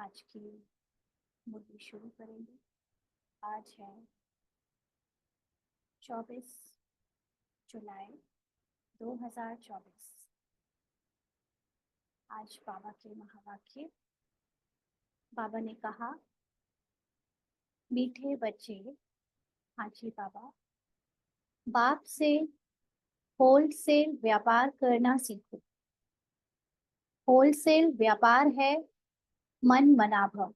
आज की मुद्दे शुरू करेंगे। आज है 24 जुलाई 2024। आज बाबा के महावाक्य। बाबा ने कहा, मीठे बच्चे, हाजी बाबा, बाप से होलसेल व्यापार करना सीखो। होलसेल व्यापार है मन मनाभव,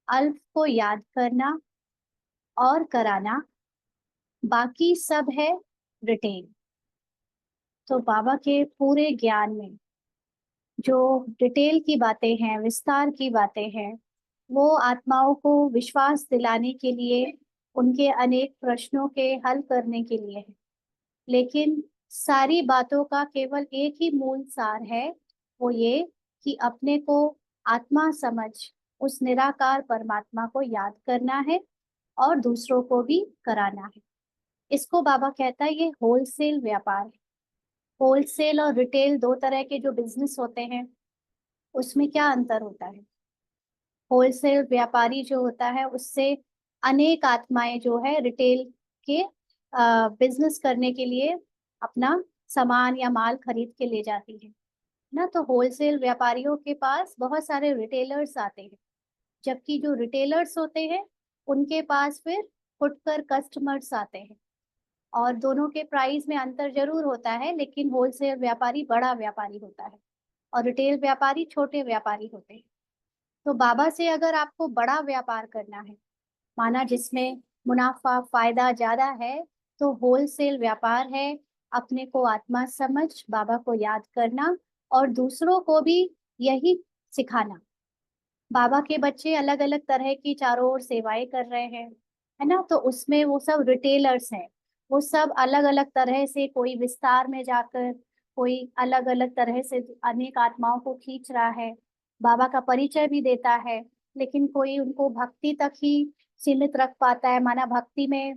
अल्प को याद करना और कराना, बाकी सब है रिटेल। तो बाबा के पूरे ज्ञान में जो डिटेल की बातें हैं, विस्तार की बातें हैं, वो आत्माओं को विश्वास दिलाने के लिए, उनके अनेक प्रश्नों के हल करने के लिए है। लेकिन सारी बातों का केवल एक ही मूल सार है, वो ये कि अपने को आत्मा समझ उस निराकार परमात्मा को याद करना है और दूसरों को भी कराना है। इसको बाबा कहता है ये होलसेल व्यापार है। होलसेल और रिटेल दो तरह के जो बिजनेस होते हैं, उसमें क्या अंतर होता है? होलसेल व्यापारी जो होता है उससे अनेक आत्माएं जो है रिटेल के बिजनेस करने के लिए अपना सामान या माल खरीद के ले जाती है ना। तो होलसेल व्यापारियों के पास बहुत सारे रिटेलर्स आते हैं, जबकि जो रिटेलर्स होते हैं उनके पास फिर फुटकर कस्टमर्स आते हैं। और दोनों के प्राइस में अंतर जरूर होता है, लेकिन होलसेल व्यापारी बड़ा व्यापारी होता है और रिटेल व्यापारी छोटे व्यापारी होते हैं। तो बाबा से अगर आपको बड़ा व्यापार करना है, माना जिसमें मुनाफा फायदा ज्यादा है, तो होलसेल व्यापार है अपने को आत्मा समझ बाबा को याद करना और दूसरों को भी यही सिखाना। बाबा के बच्चे अलग अलग तरह की चारों ओर सेवाएं कर रहे हैं, है ना। तो उसमें वो सब रिटेलर्स हैं। वो सब अलग अलग तरह से, कोई विस्तार में जाकर, कोई अलग अलग तरह से अनेक आत्माओं को खींच रहा है, बाबा का परिचय भी देता है। लेकिन कोई उनको भक्ति तक ही सीमित रख पाता है, माना भक्ति में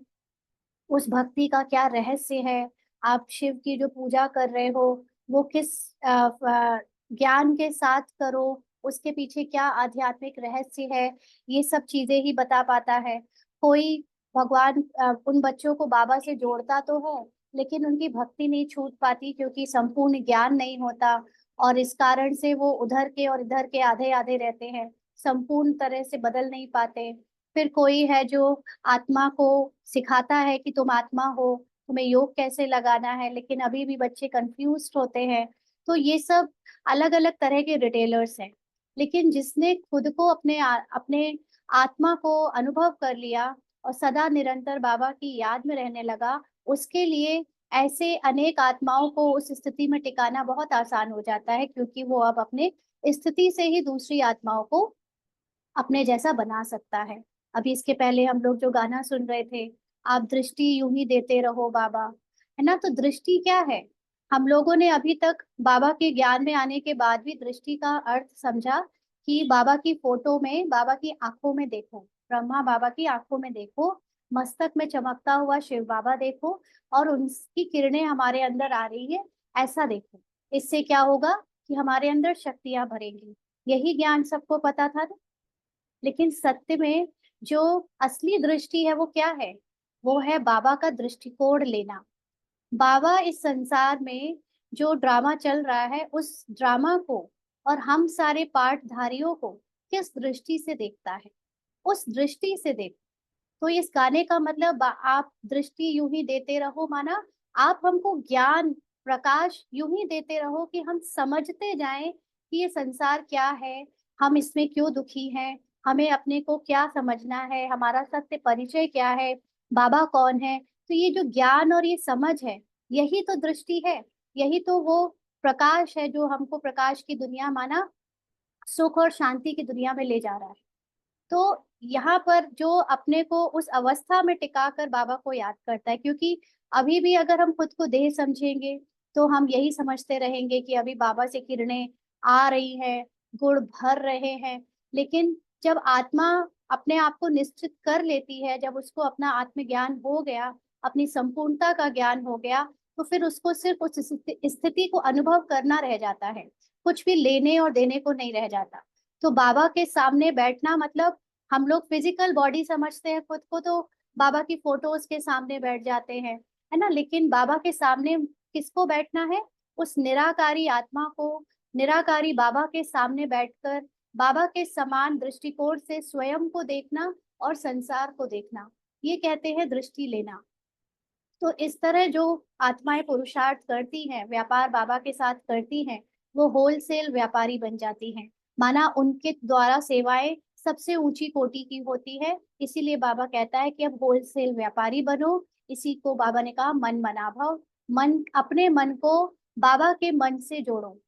उस भक्ति का क्या रहस्य है, आप शिव की जो पूजा कर रहे हो वो किस ज्ञान के साथ करो, उसके पीछे क्या आध्यात्मिक रहस्य है, ये सब चीजें ही बता पाता है। कोई भगवान उन बच्चों को बाबा से जोड़ता तो है, लेकिन उनकी भक्ति नहीं छूट पाती क्योंकि संपूर्ण ज्ञान नहीं होता, और इस कारण से वो उधर के और इधर के आधे आधे रहते हैं, संपूर्ण तरह से बदल नहीं पाते। फिर कोई है जो आत्मा को सिखाता है कि तुम आत्मा हो, तुम्हें योग कैसे लगाना है, लेकिन अभी भी बच्चे कंफ्यूज होते हैं। तो ये सब अलग अलग तरह के रिटेलर्स हैं। लेकिन जिसने खुद को अपने आत्मा को अनुभव कर लिया और सदा निरंतर बाबा की याद में रहने लगा, उसके लिए ऐसे अनेक आत्माओं को उस स्थिति में टिकाना बहुत आसान हो जाता है, क्योंकि वो अब अपने स्थिति से ही दूसरी आत्माओं को अपने जैसा बना सकता है। अभी इसके पहले हम लोग जो गाना सुन रहे थे, आप दृष्टि यूं ही देते रहो बाबा, है ना। तो दृष्टि क्या है? हम लोगों ने अभी तक बाबा के ज्ञान में आने के बाद भी दृष्टि का अर्थ समझा कि बाबा की फोटो में, बाबा की आंखों में देखो, ब्रह्मा बाबा की आंखों में देखो, मस्तक में चमकता हुआ शिव बाबा देखो, और उनकी किरणें हमारे अंदर आ रही है, ऐसा देखो। इससे क्या होगा कि हमारे अंदर शक्तियां भरेंगी। यही ज्ञान सबको पता था ना। लेकिन सत्य में जो असली दृष्टि है वो क्या है? वो है बाबा का दृष्टिकोण लेना। बाबा इस संसार में जो ड्रामा चल रहा है, उस ड्रामा को और हम सारे पाठधारियों को किस दृष्टि से देखता है, उस दृष्टि से देख। तो इस गाने का मतलब आप दृष्टि यूं ही देते रहो, माना आप हमको ज्ञान प्रकाश यूं ही देते रहो कि हम समझते जाएं कि ये संसार क्या है, हम इसमें क्यों दुखी हैं, हमें अपने को क्या समझना है, हमारा सत्य परिचय क्या है, बाबा कौन है। तो ये जो ज्ञान और ये समझ है, यही तो दृष्टि है, यही तो वो प्रकाश है जो हमको प्रकाश की दुनिया, माना सुख और शांति की दुनिया में ले जा रहा है। तो यहाँ पर जो अपने को उस अवस्था में टिका कर बाबा को याद करता है, क्योंकि अभी भी अगर हम खुद को देह समझेंगे तो हम यही समझते रहेंगे कि अभी बाबा से किरणें आ रही हैं, गुण भर रहे हैं। लेकिन जब आत्मा अपने आप को निश्चित कर लेती है, जब उसको अपना आत्मज्ञान हो गया, अपनी संपूर्णता का ज्ञान हो गया, तो फिर उसको सिर्फ उस स्थिति को अनुभव करना रह जाता है, कुछ भी लेने और देने को नहीं रह जाता। तो बाबा के सामने बैठना मतलब हम लोग फिजिकल बॉडी समझते हैं खुद को, तो बाबा की फोटोज के सामने बैठ जाते हैं, है ना। लेकिन बाबा के सामने किसको बैठना है? उस निराकारी आत्मा को, निराकारी बाबा के सामने बैठकर बाबा के समान दृष्टिकोण से स्वयं को देखना और संसार को देखना, ये कहते हैं दृष्टि लेना। तो इस तरह जो आत्माएं पुरुषार्थ करती हैं, व्यापार बाबा के साथ करती हैं, वो होलसेल व्यापारी बन जाती हैं। माना उनके द्वारा सेवाएं सबसे ऊंची कोटि की होती है, इसीलिए बाबा कहता है कि अब होलसेल व्यापारी बनो। इसी को बाबा ने कहा मन मनाभव। मन, अपने मन को बाबा के मन से जोड़ो।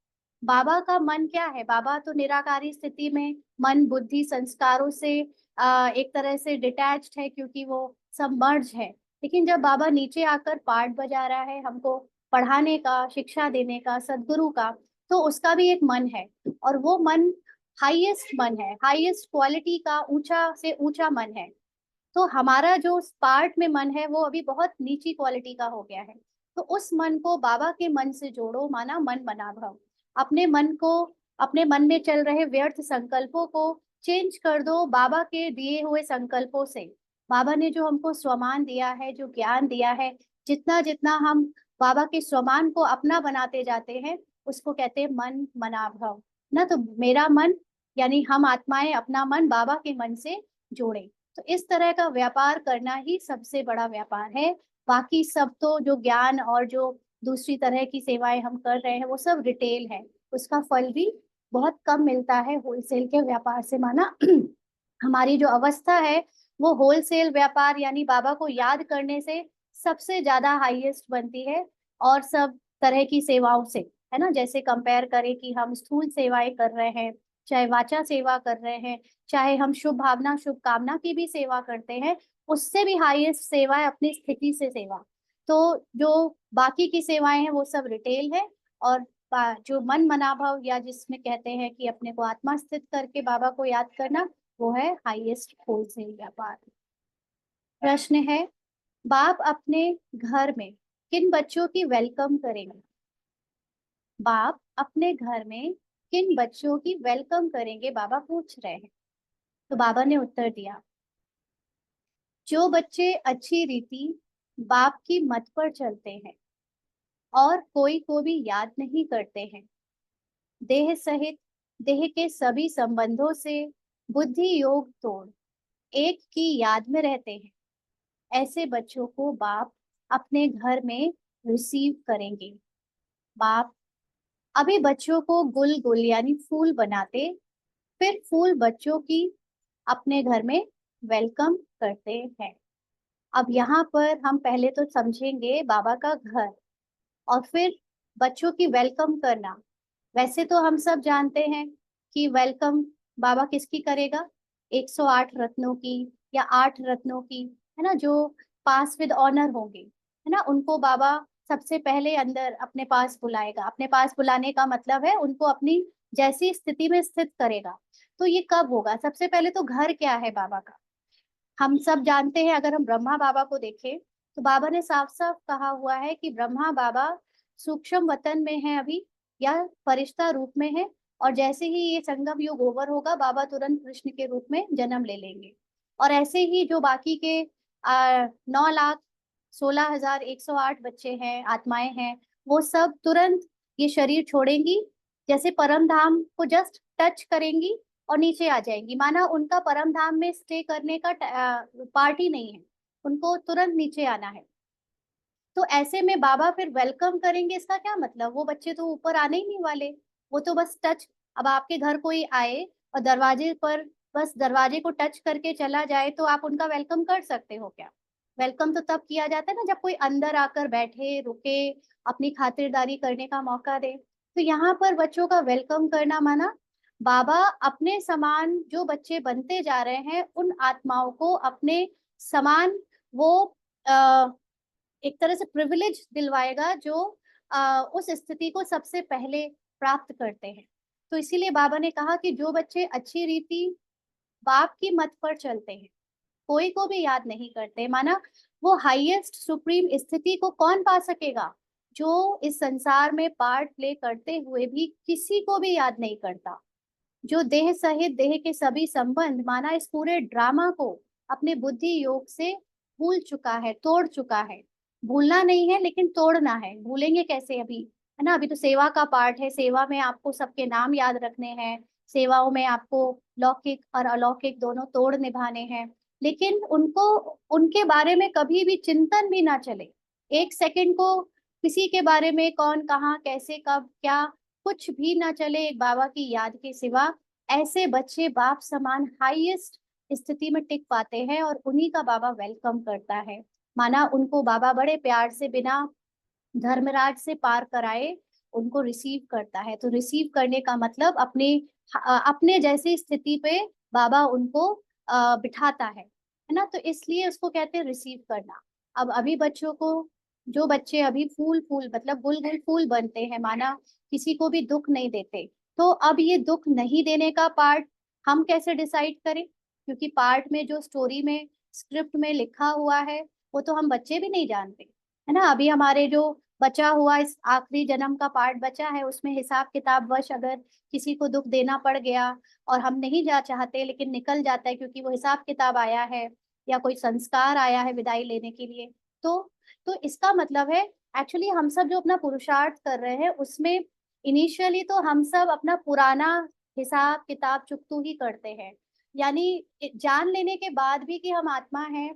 बाबा का मन क्या है? बाबा तो निराकारी स्थिति में मन बुद्धि संस्कारों से एक तरह से डिटैच्ड है, क्योंकि वो सब मर्ज है। लेकिन जब बाबा नीचे आकर पार्ट बजा रहा है हमको पढ़ाने का, शिक्षा देने का, सदगुरु का, तो उसका भी एक मन है। और वो मन हाईएस्ट मन है, हाईएस्ट क्वालिटी का ऊंचा से ऊंचा मन है। तो हमारा जो पार्ट में मन है वो अभी बहुत नीची क्वालिटी का हो गया है। तो उस मन को बाबा के मन से जोड़ो, माना मन मना भव। अपने मन को, अपने मन में चल रहे व्यर्थ संकल्पों को चेंज कर दो बाबा के दिए हुए संकल्पों से। बाबा ने जो हमको स्वमान दिया है, जो ज्ञान दिया है, जितना जितना हम बाबा के स्वमान को अपना बनाते जाते हैं, उसको कहते हैं मन मना भव ना। तो मेरा मन यानी हम आत्माएं अपना मन बाबा के मन से जोड़े। तो इस तरह का व्यापार करना ही सबसे बड़ा व्यापार है। बाकी सब तो जो ज्ञान और जो दूसरी तरह की सेवाएं हम कर रहे हैं वो सब रिटेल है, उसका फल भी बहुत कम मिलता है होलसेल के व्यापार से। माना हमारी जो अवस्था है वो होलसेल व्यापार यानी बाबा को याद करने से सबसे ज्यादा हाईएस्ट बनती है, और सब तरह की सेवाओं से, है ना। जैसे कंपेयर करें कि हम स्थूल सेवाएं कर रहे हैं, चाहे वाचा सेवा कर रहे हैं, चाहे हम शुभ भावना शुभ कामना की भी सेवा करते हैं, उससे भी हाईएस्ट सेवा है अपनी स्थिति से सेवा। तो जो बाकी की सेवाएं हैं वो सब रिटेल है, और जो मन मनाभव या जिसमें कहते हैं कि अपने को आत्मा स्थित करके बाबा को याद करना, वो है हाईएस्ट होलसेल व्यापार। प्रश्न है, बाप अपने घर में किन बच्चों की वेलकम करेंगे? बाप अपने घर में किन बच्चों की वेलकम करेंगे, बाबा पूछ रहे हैं। तो बाबा ने उत्तर दिया, जो बच्चे अच्छी रीति बाप की मत पर चलते हैं और कोई को भी याद नहीं करते हैं, देह सहित देह के सभी संबंधों से बुद्धि योग तोड़ एक की याद में रहते हैं, ऐसे बच्चों को बाप अपने घर में रिसीव करेंगे। बाप अभी बच्चों को गुल गुल यानी फूल बनाते, फिर फूल बच्चों की अपने घर में वेलकम करते हैं। अब यहाँ पर हम पहले तो समझेंगे बाबा का घर, और फिर बच्चों की वेलकम करना। वैसे तो हम सब जानते हैं कि वेलकम बाबा किसकी करेगा? 108 रत्नों की या 8 रत्नों की, है ना, जो पास विद ऑनर होंगे, है ना, उनको बाबा सबसे पहले अंदर अपने पास बुलाएगा। अपने पास बुलाने का मतलब है उनको अपनी जैसी स्थिति में स्थित करेगा। तो ये कब होगा? सबसे पहले तो घर क्या है बाबा का, हम सब जानते हैं। अगर हम ब्रह्मा बाबा को देखें तो बाबा ने साफ साफ कहा हुआ है कि ब्रह्मा बाबा सूक्ष्म वतन में है अभी, या फरिश्ता रूप में है, और जैसे ही ये संगम युग ओवर होगा बाबा तुरंत कृष्ण के रूप में जन्म ले लेंगे। और ऐसे ही जो बाकी के 9,16,108 बच्चे हैं, आत्माएं हैं, वो सब तुरंत ये शरीर छोड़ेंगी, जैसे परम धाम को जस्ट टच करेंगी और नीचे आ जाएंगी। माना उनका परम धाम में स्टे करने का पार्ट ही नहीं है, उनको तुरंत नीचे आना है। तो ऐसे में बाबा फिर वेलकम करेंगे, इसका क्या मतलब? वो बच्चे तो ऊपर आने ही नहीं वाले, वो तो बस टच। अब आपके घर कोई आए और दरवाजे पर बस दरवाजे को टच करके चला जाए तो आप उनका वेलकम कर सकते हो क्या? वेलकम तो तब किया जाता है ना जब कोई अंदर आकर बैठे, रुके, अपनी खातिरदारी करने का मौका दे। तो यहाँ पर बच्चों का वेलकम करना माना बाबा अपने समान जो बच्चे बनते जा रहे हैं उन आत्माओं को अपने समान वो एक तरह से प्रिविलेज दिलवाएगा, जो उस स्थिति को सबसे पहले प्राप्त करते हैं। तो इसीलिए बाबा ने कहा कि जो बच्चे अच्छी रीति बाप की मत पर चलते हैं, कोई को भी याद नहीं करते, माना वो हाईएस्ट सुप्रीम स्थिति को कौन पा सकेगा? जो इस संसार में पार्ट प्ले करते हुए भी किसी को भी याद नहीं करता, जो देह सहित देह के सभी संबंध, माना इस पूरे ड्रामा को अपने बुद्धि योग से भूल चुका है, तोड़ चुका है। भूलना नहीं है लेकिन तोड़ना है। भूलेंगे कैसे अभी, है ना? अभी तो सेवा का पार्ट है, सेवा में आपको सबके नाम याद रखने हैं, सेवाओं में आपको लौकिक और अलौकिक दोनों तोड़ निभाने हैं। लेकिन उनको, उनके बारे में कभी भी चिंतन भी ना चले, एक सेकंड को किसी के बारे में, कौन कहाँ कैसे कब क्या, कुछ भी ना चले एक बाबा की याद के सिवा। ऐसे बच्चे बाप समान हाईएस्ट स्थिति में टिक पाते हैं और उन्हीं का बाबा वेलकम करता है। माना उनको बाबा बड़े प्यार से बिना धर्मराज से पार कराए उनको रिसीव करता है। तो रिसीव करने का मतलब अपने जैसी स्थिति पे बाबा उनको बिठाता है ना? तो इसलिए उसको कहते हैं रिसीव करना। अब अभी बच्चों को, जो बच्चे अभी फूल फूल मतलब बुलबुल फूल बनते हैं, माना किसी को भी दुख नहीं देते, तो अब ये दुख नहीं देने का पार्ट हम कैसे डिसाइड करें? क्योंकि पार्ट में जो स्टोरी में स्क्रिप्ट में लिखा हुआ है वो तो हम बच्चे भी नहीं जानते, है ना? अभी हमारे जो बचा हुआ इस आखिरी जन्म का पार्ट बचा है उसमें हिसाब किताब वश अगर किसी को दुख देना पड़ गया और हम नहीं जा चाहते लेकिन निकल जाता है क्योंकि वो हिसाब किताब आया है या कोई संस्कार आया है विदाई लेने के लिए, तो इसका मतलब है एक्चुअली हम सब जो अपना पुरुषार्थ कर रहे हैं उसमें इनिशियली तो हम सब अपना पुराना हिसाब किताब चुकतू ही करते हैं। यानी जान लेने के बाद भी कि हम आत्मा हैं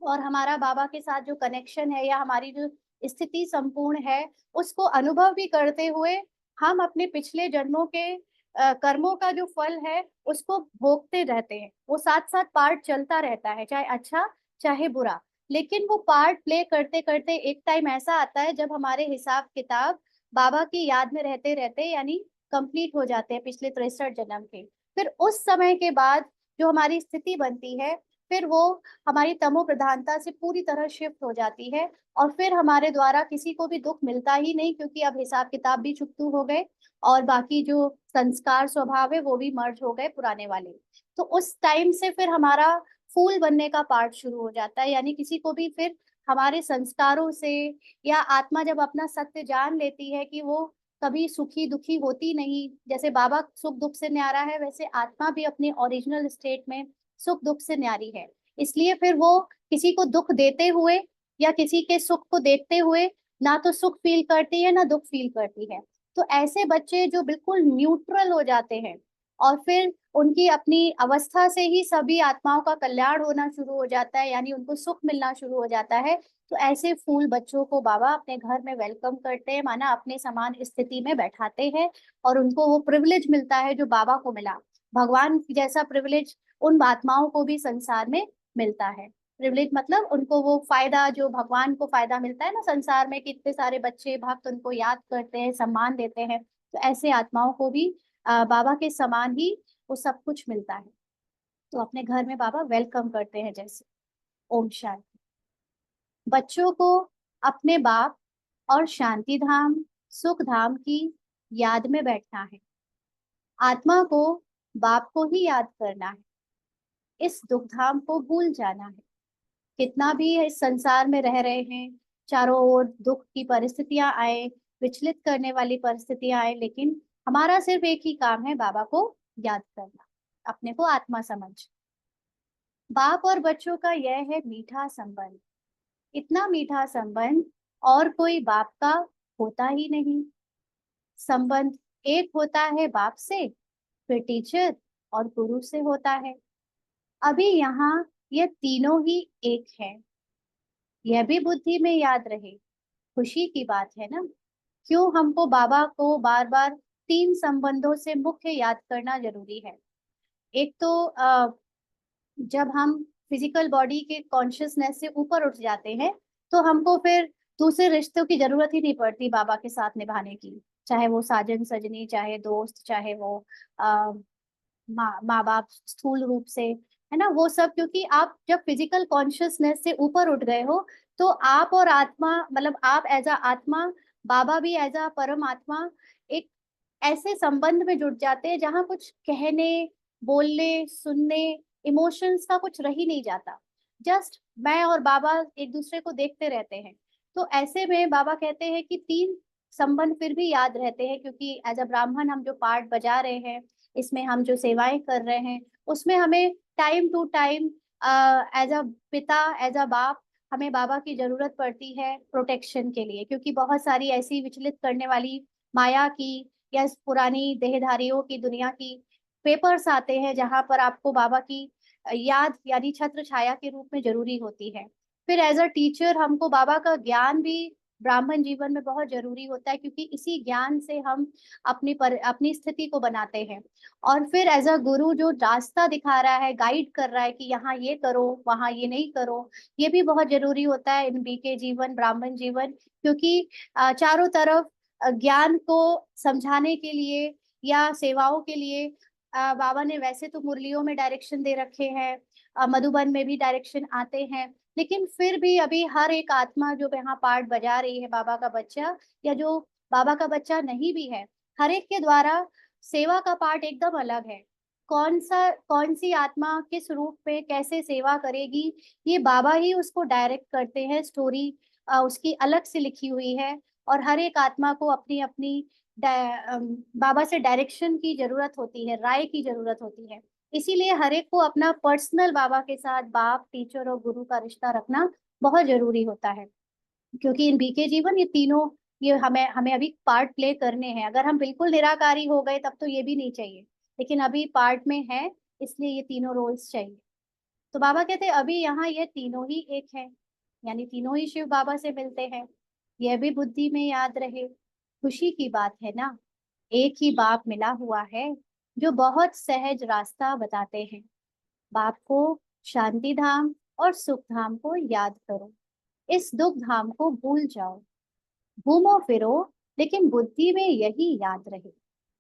और हमारा बाबा के साथ जो कनेक्शन है या हमारी जो स्थिति संपूर्ण है उसको अनुभव भी करते हुए हम अपने पिछले जन्मों के कर्मों का जो फल है उसको भोगते रहते हैं। वो साथ साथ पार्ट चलता रहता है, चाहे अच्छा चाहे बुरा। लेकिन वो पार्ट प्ले करते करते एक टाइम ऐसा आता है जब हमारे हिसाब किताब बाबा की याद में रहते रहते यानी कंप्लीट हो जाते हैं पिछले 63 जन्म के। फिर उस समय के बाद जो हमारी स्थिति बनती है फिर वो हमारी तमो प्रधानता से पूरी तरह शिफ्ट हो जाती है और फिर हमारे द्वारा किसी को भी दुख मिलता ही नहीं क्योंकि अब हिसाब किताब भी चुकतू हो गए और बाकी जो संस्कार स्वभाव है वो भी मर्ज हो गए पुराने वाले। तो उस टाइम से फिर हमारा फूल बनने का पार्ट शुरू हो जाता है, यानी किसी को भी फिर हमारे संस्कारों से या आत्मा जब अपना सत्य जान लेती है कि वो कभी सुखी दुखी होती नहीं, जैसे बाबा सुख दुख से न्यारा है वैसे आत्मा भी अपने ओरिजिनल स्टेट में सुख दुख से न्यारी है। इसलिए फिर वो किसी को दुख देते हुए या किसी के सुख को देखते हुए ना तो सुख फील करती है ना दुख फील करती है। तो ऐसे बच्चे जो बिल्कुल न्यूट्रल हो जाते हैं और फिर उनकी अपनी अवस्था से ही सभी आत्माओं का कल्याण होना शुरू हो जाता है, यानी उनको सुख मिलना शुरू हो जाता है। तो ऐसे फूल बच्चों को बाबा अपने घर में वेलकम करते हैं, माना अपने समान स्थिति में बैठाते हैं और उनको वो प्रिविलेज मिलता है जो बाबा को मिला। भगवान जैसा प्रिविलेज उन आत्माओं को भी संसार में मिलता है। प्रिविलेज मतलब उनको वो फायदा जो भगवान को फायदा मिलता है ना संसार में, कि इतने सारे बच्चे भक्त उनको याद करते हैं, सम्मान देते हैं। तो ऐसे आत्माओं को भी बाबा के समान ही वो सब कुछ मिलता है। तो अपने घर में बाबा वेलकम करते हैं जैसे। ओम शांति। बच्चों को अपने बाप और शांति धाम सुख धाम की याद में बैठना है। आत्मा को बाप को ही याद करना है, इस दुख धाम को भूल जाना है। कितना भी इस संसार में रह रहे हैं, चारों ओर दुख की परिस्थितियां आए, विचलित करने वाली परिस्थितियां आए, लेकिन हमारा सिर्फ एक ही काम है, बाबा को याद करना, अपने को आत्मा समझ। बाप और बच्चों का यह है मीठा संबंध, इतना मीठा संबंध और कोई बाप का होता ही नहीं। संबंध एक होता है बाप से, फिर टीचर और गुरु से होता है। अभी यहाँ ये तीनों ही एक है, यह भी बुद्धि में याद रहे। खुशी की बात है ना? क्यों हमको बाबा को बार बार तीन संबंधों से मुख्य याद करना जरूरी है? एक तो जब हम फिजिकल बॉडी के कॉन्शियसनेस से ऊपर उठ जाते हैं तो हमको फिर दूसरे रिश्तों की जरूरत ही नहीं पड़ती बाबा के साथ निभाने की, चाहे वो साजन सजनी, चाहे दोस्त, चाहे वो आ, माँ बाप स्थूल रूप से, है ना? वो सब क्योंकि आप जब फिजिकल कॉन्शियसनेस से ऊपर उठ गए हो तो आप और आत्मा मतलब आप एज अ आत्मा, बाबा भी एज अ परम आत्मा एक ऐसे संबंध में जुड़ जाते हैं जहाँ कुछ कहने, बोलने, सुनने, इमोशंस का कुछ रह ही नहीं जाता। जस्ट मैं और बाबा एक दूसरे को देखते रहते हैं। तो ऐसे में बाबा कहते हैं कि तीन संबंध फिर भी याद रहते हैं क्योंकि एज अ ब्राह्मण हम जो पार्ट बजा रहे हैं इसमें हम जो सेवाएं कर रहे हैं उसमें हमें time to time as a पिता, एज अ बाप, हमें बाबा की जरूरत पड़ती है प्रोटेक्शन के लिए, क्योंकि बहुत सारी ऐसी विचलित करने वाली माया की या इस पुरानी देहधारियों की दुनिया की पेपर्स आते हैं जहां पर आपको बाबा की याद यानी छत्र छाया के रूप में जरूरी होती है। फिर एज अ टीचर हमको बाबा का ज्ञान भी ब्राह्मण जीवन में बहुत जरूरी होता है, क्योंकि इसी ज्ञान से हम अपनी स्थिति को बनाते हैं। और फिर एज अ गुरु जो रास्ता दिखा रहा है, गाइड कर रहा है कि यहाँ ये करो वहाँ ये नहीं करो, ये भी बहुत जरूरी होता है इन बीके जीवन, ब्राह्मण जीवन, क्योंकि चारों तरफ ज्ञान को समझाने के लिए या सेवाओं के लिए बाबा ने वैसे तो मुरलियों में डायरेक्शन दे रखे हैं, मधुबन में भी डायरेक्शन आते हैं, लेकिन फिर भी अभी हर एक आत्मा जो यहाँ पार्ट बजा रही है बाबा का बच्चा, या जो बाबा का बच्चा नहीं भी है, हर एक के द्वारा सेवा का पार्ट एकदम अलग है। कौन सी आत्मा किस रूप में कैसे सेवा करेगी, ये बाबा ही उसको डायरेक्ट करते हैं। स्टोरी उसकी अलग से लिखी हुई है, और हर एक आत्मा को अपनी अपनी बाबा से डायरेक्शन की जरूरत होती है, राय की जरूरत होती है। इसीलिए हर एक को अपना पर्सनल बाबा के साथ बाप, टीचर और गुरु का रिश्ता रखना बहुत जरूरी होता है, क्योंकि इन बीके जीवन ये तीनों, ये हमें हमें अभी पार्ट प्ले करने हैं। अगर हम बिल्कुल निराकारी हो गए तब तो ये भी नहीं चाहिए, लेकिन अभी पार्ट में है, इसलिए ये तीनों रोल्स चाहिए। तो बाबा कहते हैं अभी यहाँ ये तीनों ही एक है, यानी तीनों ही शिव बाबा से मिलते हैं। यह भी बुद्धि में याद रहे, खुशी की बात है ना, एक ही बाप मिला हुआ है जो बहुत सहज रास्ता बताते हैं। बाप को शांति धाम और सुख धाम को याद करो, इस दुख धाम को भूल जाओ, घूमो फिरो लेकिन बुद्धि में यही याद रहे।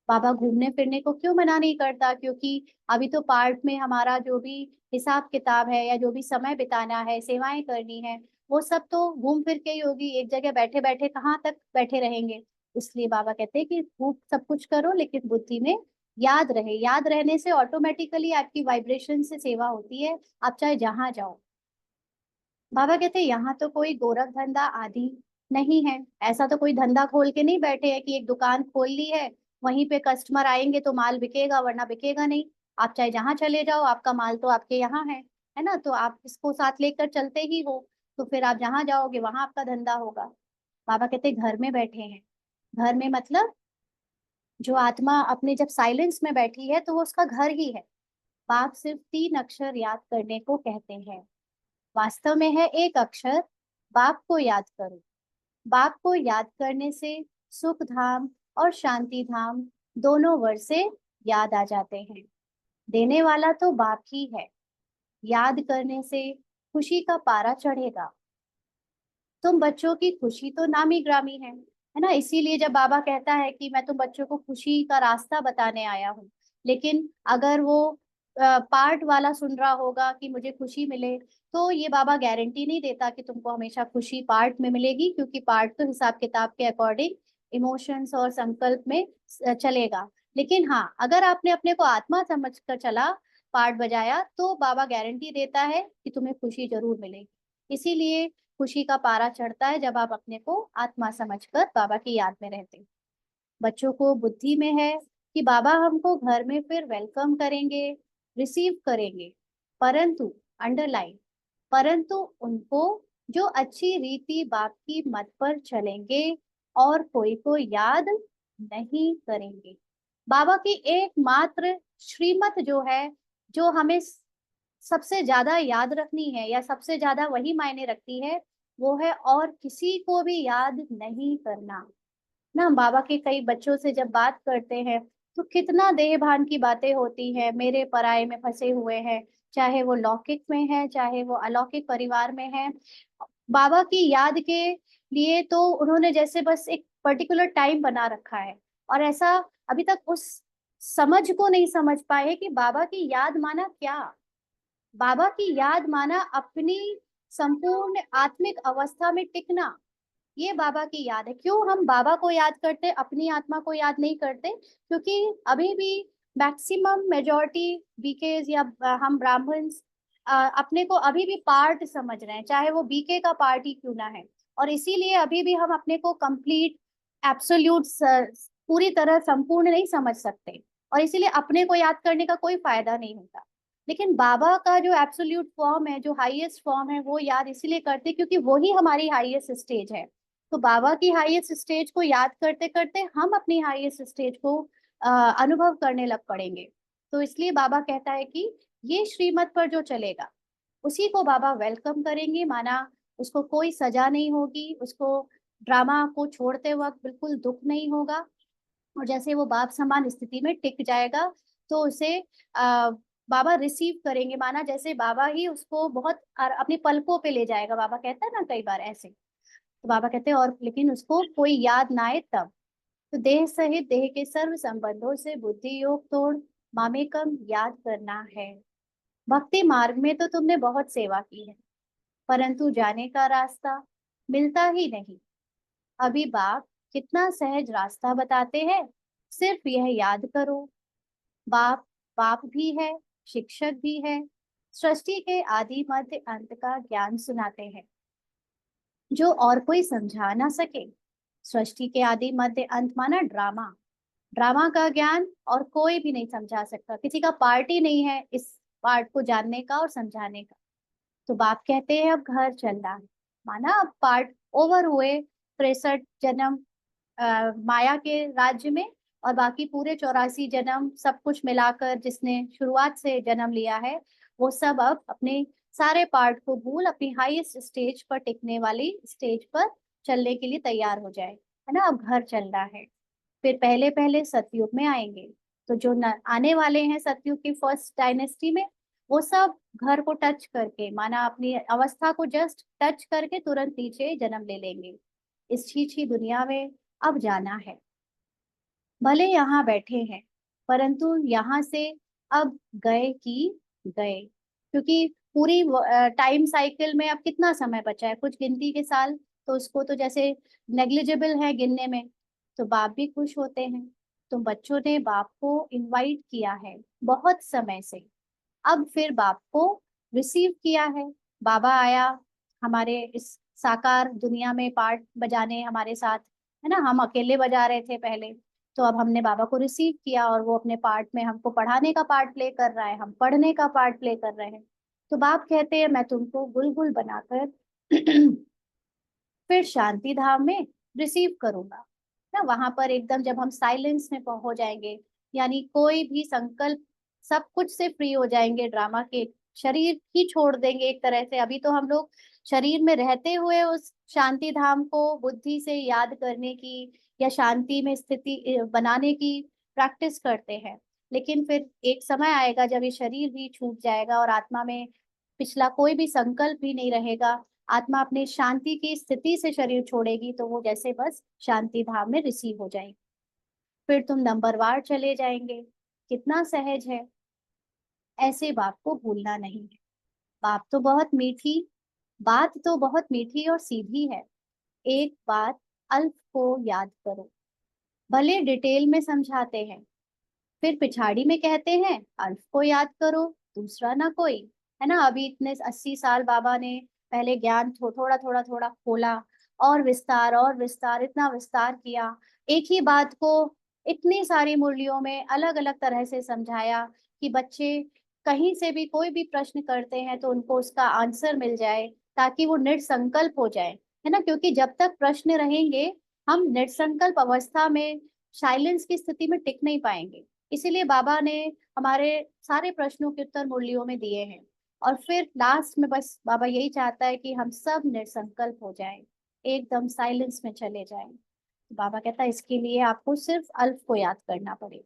बाबा घूमने फिरने को क्यों मना नहीं करता, क्योंकि अभी तो पार्ट में हमारा जो भी हिसाब किताब है या जो भी समय बिताना है, सेवाएं करनी है, वो सब तो घूम फिर के ही होगी। एक जगह बैठे बैठे कहाँ तक बैठे रहेंगे। इसलिए बाबा कहते हैं कि खूब सब कुछ करो लेकिन बुद्धि में याद रहे। याद रहने से ऑटोमेटिकली आपकी वाइब्रेशन से सेवा होती है, आप चाहे जहां जाओ। बाबा कहते हैं यहाँ तो कोई गोरख धंधा आदि नहीं है, ऐसा तो कोई धंधा खोल के नहीं बैठे हैं कि एक दुकान खोल ली है, वहीं पे कस्टमर आएंगे तो माल बिकेगा वरना बिकेगा नहीं। आप चाहे जहां चले जाओ, आपका माल तो आपके यहाँ है ना, तो आप इसको साथ लेकर चलते ही हो, तो फिर आप जहां जाओगे वहां आपका धंधा होगा। बाबा कहते हैं घर में बैठे हैं, घर में मतलब जो आत्मा अपने जब साइलेंस में बैठी है तो वो उसका घर ही है। बाप सिर्फ 3 अक्षर याद करने को कहते हैं, वास्तव में है एक अक्षर, बाप को याद करो। बाप को याद करने से सुख धाम और शांति धाम दोनों वर्षे याद आ जाते हैं। देने वाला तो बाप ही है, याद करने से खुशी का पारा चढ़ेगा। तुम बच्चों की खुशी तो नामी ग्रामी है ना। इसीलिए जब बाबा कहता है कि मैं तुम बच्चों को खुशी का रास्ता बताने आया हूँ, लेकिन अगर वो पार्ट वाला सुन रहा होगा कि मुझे खुशी मिले, तो ये बाबा गारंटी नहीं देता कि तुमको हमेशा खुशी पार्ट में मिलेगी, क्योंकि पार्ट तो हिसाब किताब के अकॉर्डिंग इमोशंस और संकल्प में चलेगा। लेकिन हाँ, अगर आपने अपने को आत्मा समझ कर चला, पार्ट बजाया, तो बाबा गारंटी देता है कि तुम्हें खुशी जरूर मिलेगी। इसीलिए खुशी का पारा चढ़ता है जब आप अपने को आत्मा समझकर बाबा की याद में रहते हैं। बच्चों को बुद्धि में है कि बाबा हमको घर में फिर वेलकम करेंगे, रिसीव करेंगे, परंतु अंडरलाइन, परंतु उनको जो अच्छी रीति बाप की मत पर चलेंगे और कोई को याद नहीं करेंगे। बाबा की एकमात्र श्रीमत जो है, जो हमें सबसे ज्यादा याद रखनी है या सबसे ज्यादा वही मायने रखती है, वो है और किसी को भी याद नहीं करना ना। हम बाबा के कई बच्चों से जब बात करते हैं तो कितना देह भान की बातें होती है, मेरे पराये में फंसे हुए हैं, चाहे वो लौकिक में है चाहे वो अलौकिक परिवार में है। बाबा की याद के लिए तो उन्होंने जैसे बस एक पर्टिकुलर टाइम बना रखा है, और ऐसा अभी तक उस समझ को नहीं समझ पाए कि बाबा की याद माना क्या। बाबा की याद माना अपनी संपूर्ण आत्मिक अवस्था में टिकना, ये बाबा की याद है। क्यों हम बाबा को याद करते, अपनी आत्मा को याद नहीं करते? क्योंकि अभी भी मैक्सिमम मेजॉरिटी बीकेज या हम ब्राह्मण्स अपने को अभी भी पार्ट समझ रहे हैं, चाहे वो बीके का पार्ट ही क्यों ना है। और इसीलिए अभी भी हम अपने को कंप्लीट एब्सोल्यूट पूरी तरह संपूर्ण नहीं समझ सकते। और इसीलिए अपने को याद करने का कोई फायदा नहीं होता। लेकिन बाबा का जो एब्सोल्यूट फॉर्म है, जो हाईएस्ट फॉर्म है, वो याद इसीलिए करते क्योंकि वही हमारी हाईएस्ट स्टेज है। तो बाबा की हाईएस्ट स्टेज को याद करते करते हम अपनी हाईएस्ट स्टेज को अनुभव करने लग पड़ेंगे। तो इसलिए बाबा कहता है कि ये श्रीमत पर जो चलेगा उसी को बाबा वेलकम करेंगे, माना उसको कोई सजा नहीं होगी, उसको ड्रामा को छोड़ते वक्त बिल्कुल दुख नहीं होगा, और जैसे वो बाप समान स्थिति में टिक जाएगा तो उसे बाबा रिसीव करेंगे, माना जैसे बाबा ही उसको बहुत अपनी पलकों पे ले जाएगा। बाबा कहता है ना कई बार ऐसे, तो बाबा कहते हैं और लेकिन उसको कोई याद ना आए तब। तो देह सहित देह के सर्व संबंधों से बुद्धि योग तोड़ मामेकम याद करना है। भक्ति मार्ग में तो तुमने बहुत सेवा की है, परंतु जाने का रास्ता मिलता ही नहीं। अभी बाप कितना सहज रास्ता बताते हैं, सिर्फ यह याद करो। बाप बाप भी है, शिक्षक भी है, सृष्टि के आदि मध्य अंत का ज्ञान सुनाते हैं जो और कोई समझा ना सके। सृष्टि के आदि मध्य अंत माना ड्रामा, ड्रामा का ज्ञान और कोई भी नहीं समझा सकता, किसी का पार्ट ही नहीं है इस पार्ट को जानने का और समझाने का। तो बाप कहते हैं अब घर चलना है, माना अब पार्ट ओवर हुए। 63 जन्म माया के राज्य में, और बाकी पूरे 84 जन्म सब कुछ मिलाकर जिसने शुरुआत से जन्म लिया है, वो सब अब अपने सारे पार्ट को भूल अपनी हाईएस्ट स्टेज पर टिकने वाली स्टेज पर चलने के लिए तैयार हो जाए, है ना। अब घर चलना है। फिर पहले पहले सतयुग में आएंगे, तो जो आने वाले हैं सतयुग की फर्स्ट डायनेस्टी में, वो सब घर को टच करके, माना अपनी अवस्था को जस्ट टच करके तुरंत नीचे जन्म ले लेंगे। इस छीछी दुनिया में अब जाना है, भले यहाँ बैठे हैं परंतु यहाँ से अब गए कि गए, क्योंकि पूरी टाइम साइकिल में अब कितना समय बचा है, कुछ गिनती के साल, तो उसको तो जैसे नेग्लिजिबल है गिनने में। तो बाप भी खुश होते हैं। तो बच्चों ने बाप को इनवाइट किया है बहुत समय से, अब फिर बाप को रिसीव किया है। बाबा आया हमारे इस साकार दुनिया में पार्ट बजाने हमारे साथ, है ना। हम अकेले बजा रहे थे पहले, तो अब हमने बाबा को रिसीव किया और वो अपने पार्ट में हमको पढ़ाने का पार्ट प्ले कर रहा है, हम पढ़ने का पार्ट प्ले कर रहे हैं। तो बाप कहते हैं मैं तुमको बुलबुल बनाकर फिर शांति धाम में रिसीव करूंगा ना। वहां पर एकदम जब हम साइलेंस में हो जाएंगे, यानी कोई भी संकल्प, सब कुछ से फ्री हो जाएंगे, ड्रामा के शरीर ही छोड़ देंगे एक तरह से। अभी तो हम लोग शरीर में रहते हुए उस शांति धाम को बुद्धि से याद करने की या शांति में स्थिति बनाने की प्रैक्टिस करते हैं, लेकिन फिर एक समय आएगा जब ये शरीर भी छूट जाएगा और आत्मा में पिछला कोई भी संकल्प भी नहीं रहेगा, आत्मा अपनी शांति की स्थिति से शरीर छोड़ेगी, तो वो जैसे बस शांति धाम में रिसीव हो जाएगी। फिर तुम नंबरवार चले जाएंगे। कितना सहज है, ऐसे बाप को भूलना नहीं है। बाप तो बहुत मीठी, बात तो बहुत मीठी और सीधी है। एक बात अल्फ को याद करो, भले डिटेल में समझाते हैं, फिर पिछाड़ी में कहते हैं अल्फ को याद करो, दूसरा ना कोई, है ना। अभी इतने 80 साल बाबा ने पहले ज्ञान थोड़ा थोड़ा थोड़ा खोला, और विस्तार इतना विस्तार किया, एक ही बात को इतनी सारी मुरलियों में अलग अलग तरह से समझाया कि बच्चे कहीं से भी कोई भी प्रश्न करते हैं तो उनको उसका आंसर मिल जाए, ताकि वो निर्संकल्प हो जाए, है ना। क्योंकि जब तक प्रश्न रहेंगे हम निर्संकल्प अवस्था में साइलेंस की स्थिति में टिक नहीं पाएंगे। इसीलिए बाबा ने हमारे सारे प्रश्नों के उत्तर मुरलियों में दिए हैं। और फिर लास्ट में बस बाबा यही चाहता है कि हम सब निर्संकल्प हो जाएं, एकदम साइलेंस में चले जाएं। तो बाबा कहता है इसके लिए आपको सिर्फ अल्फ को याद करना पड़ेगा।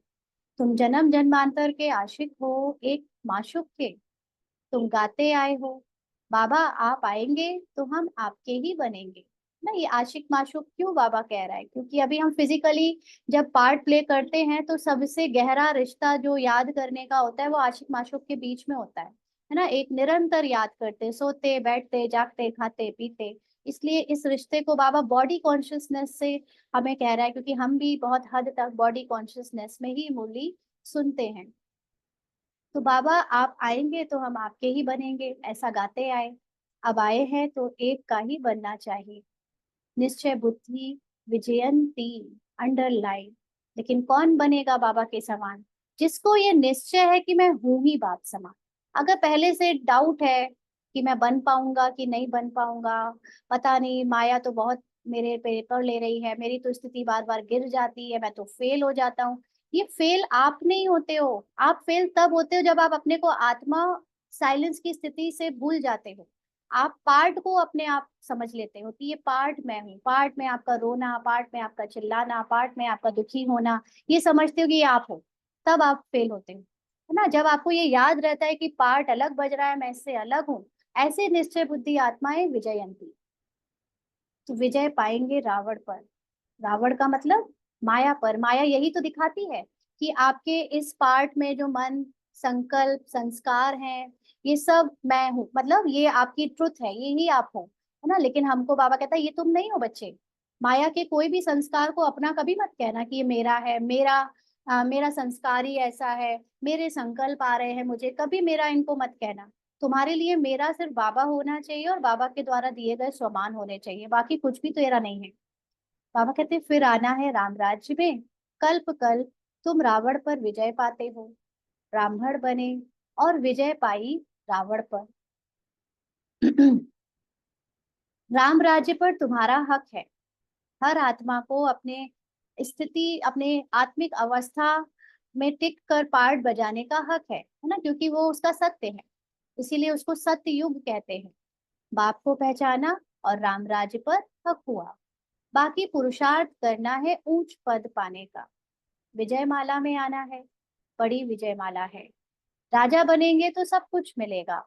तुम जन्म जन्मांतर के आशिक हो, एक माशूक के, तुम गाते आए हो, बाबा आप आएंगे तो हम आपके ही बनेंगे ना। ये आशिक माशूक क्यों बाबा कह रहा है, क्योंकि अभी हम फिजिकली जब पार्ट प्ले करते हैं तो सबसे गहरा रिश्ता जो याद करने का होता है वो आशिक माशूक के बीच में होता है ना। एक निरंतर याद करते, सोते बैठते जागते खाते पीते। इसलिए इस रिश्ते को बाबा बॉडी कॉन्शियसनेस से हमें कह रहा है, क्योंकि हम भी बहुत हद तक बॉडी कॉन्शियसनेस में ही मुरली सुनते हैं। तो बाबा आप आएंगे तो हम आपके ही बनेंगे, ऐसा गाते आए। अब आए हैं तो एक का ही बनना चाहिए। निश्चय बुद्धि विजयंती अंडरलाइन। लेकिन कौन बनेगा बाबा के समान, जिसको ये निश्चय है कि मैं हूं ही बाप समान। अगर पहले से डाउट है कि मैं बन पाऊंगा कि नहीं बन पाऊंगा, पता नहीं, माया तो बहुत मेरे पेपर ले रही है, मेरी तो स्थिति बार बार गिर जाती है, मैं तो फेल हो जाता हूँ। ये फेल आप नहीं होते हो, आप फेल तब होते हो जब आप अपने को आत्मा साइलेंस की स्थिति से भूल जाते हो। आप पार्ट को अपने आप समझ लेते हो कि ये पार्ट मैं हूँ, पार्ट में आपका रोना, पार्ट में आपका चिल्लाना, पार्ट में आपका दुखी होना, ये समझते हो कि ये आप हो, तब आप फेल होते हो, है ना। जब आपको ये याद रहता है कि पार्ट अलग बज रहा है, मैं इससे अलग हूँ, ऐसे निश्चय बुद्धि आत्माएं विजयंती, तो विजय पाएंगे रावण पर। रावण का मतलब माया पर। माया यही तो दिखाती है कि आपके इस पार्ट में जो मन, संकल्प, संस्कार हैं, ये सब मैं हूँ, मतलब ये आपकी ट्रुथ है, ये ही आप हो, है ना। लेकिन हमको बाबा कहता है ये तुम नहीं हो बच्चे। माया के कोई भी संस्कार को अपना कभी मत कहना कि ये मेरा है, मेरा मेरा संस्कार ही ऐसा है, मेरे संकल्प आ रहे हैं मुझे, कभी मेरा इनको मत कहना। तुम्हारे लिए मेरा सिर्फ बाबा होना चाहिए और बाबा के द्वारा दिए गए स्वमान होने चाहिए, बाकी कुछ भी तेरा नहीं है। बाबा कहते फिर आना है राम राज्य में, कल्प कल्प तुम रावण पर विजय पाते हो। ब्राह्मण बने और विजय पाई रावण पर। राम राज्य पर तुम्हारा हक है। हर आत्मा को अपने स्थिति, अपने आत्मिक अवस्था में टिक कर पार्ट बजाने का हक है ना, क्योंकि वो उसका सत्य है, इसीलिए उसको सत्य युग कहते हैं। बाप को पहचाना और राम राज्य पर हक हुआ। बाकी पुरुषार्थ करना है ऊंच पद पाने का। विजय माला में आना है, बड़ी विजय माला है। राजा बनेंगे तो सब कुछ मिलेगा,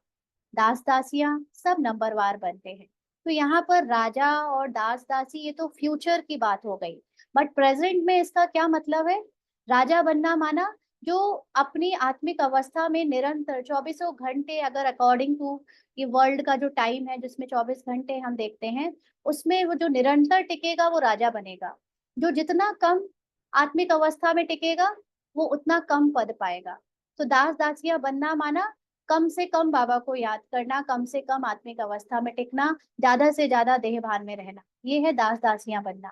दास दासियां सब नंबरवार बनते हैं। तो यहाँ पर राजा और दास दासी ये तो फ्यूचर की बात हो गई, बट प्रेजेंट में इसका क्या मतलब है। राजा बनना माना जो अपनी आत्मिक अवस्था में निरंतर चौबीसों घंटे, अगर अकॉर्डिंग टू ये वर्ल्ड का जो टाइम है जिसमें 24 घंटे हम देखते हैं, उसमें वो जो निरंतर टिकेगा वो राजा बनेगा। जो जितना कम आत्मिक अवस्था में टिकेगा वो उतना कम पद पाएगा। तो दास दासिया बनना माना कम से कम बाबा को याद करना, कम से कम आत्मिक अवस्था में टिकना, ज्यादा से ज्यादा देह भान में रहना, ये है दास दासियां बनना।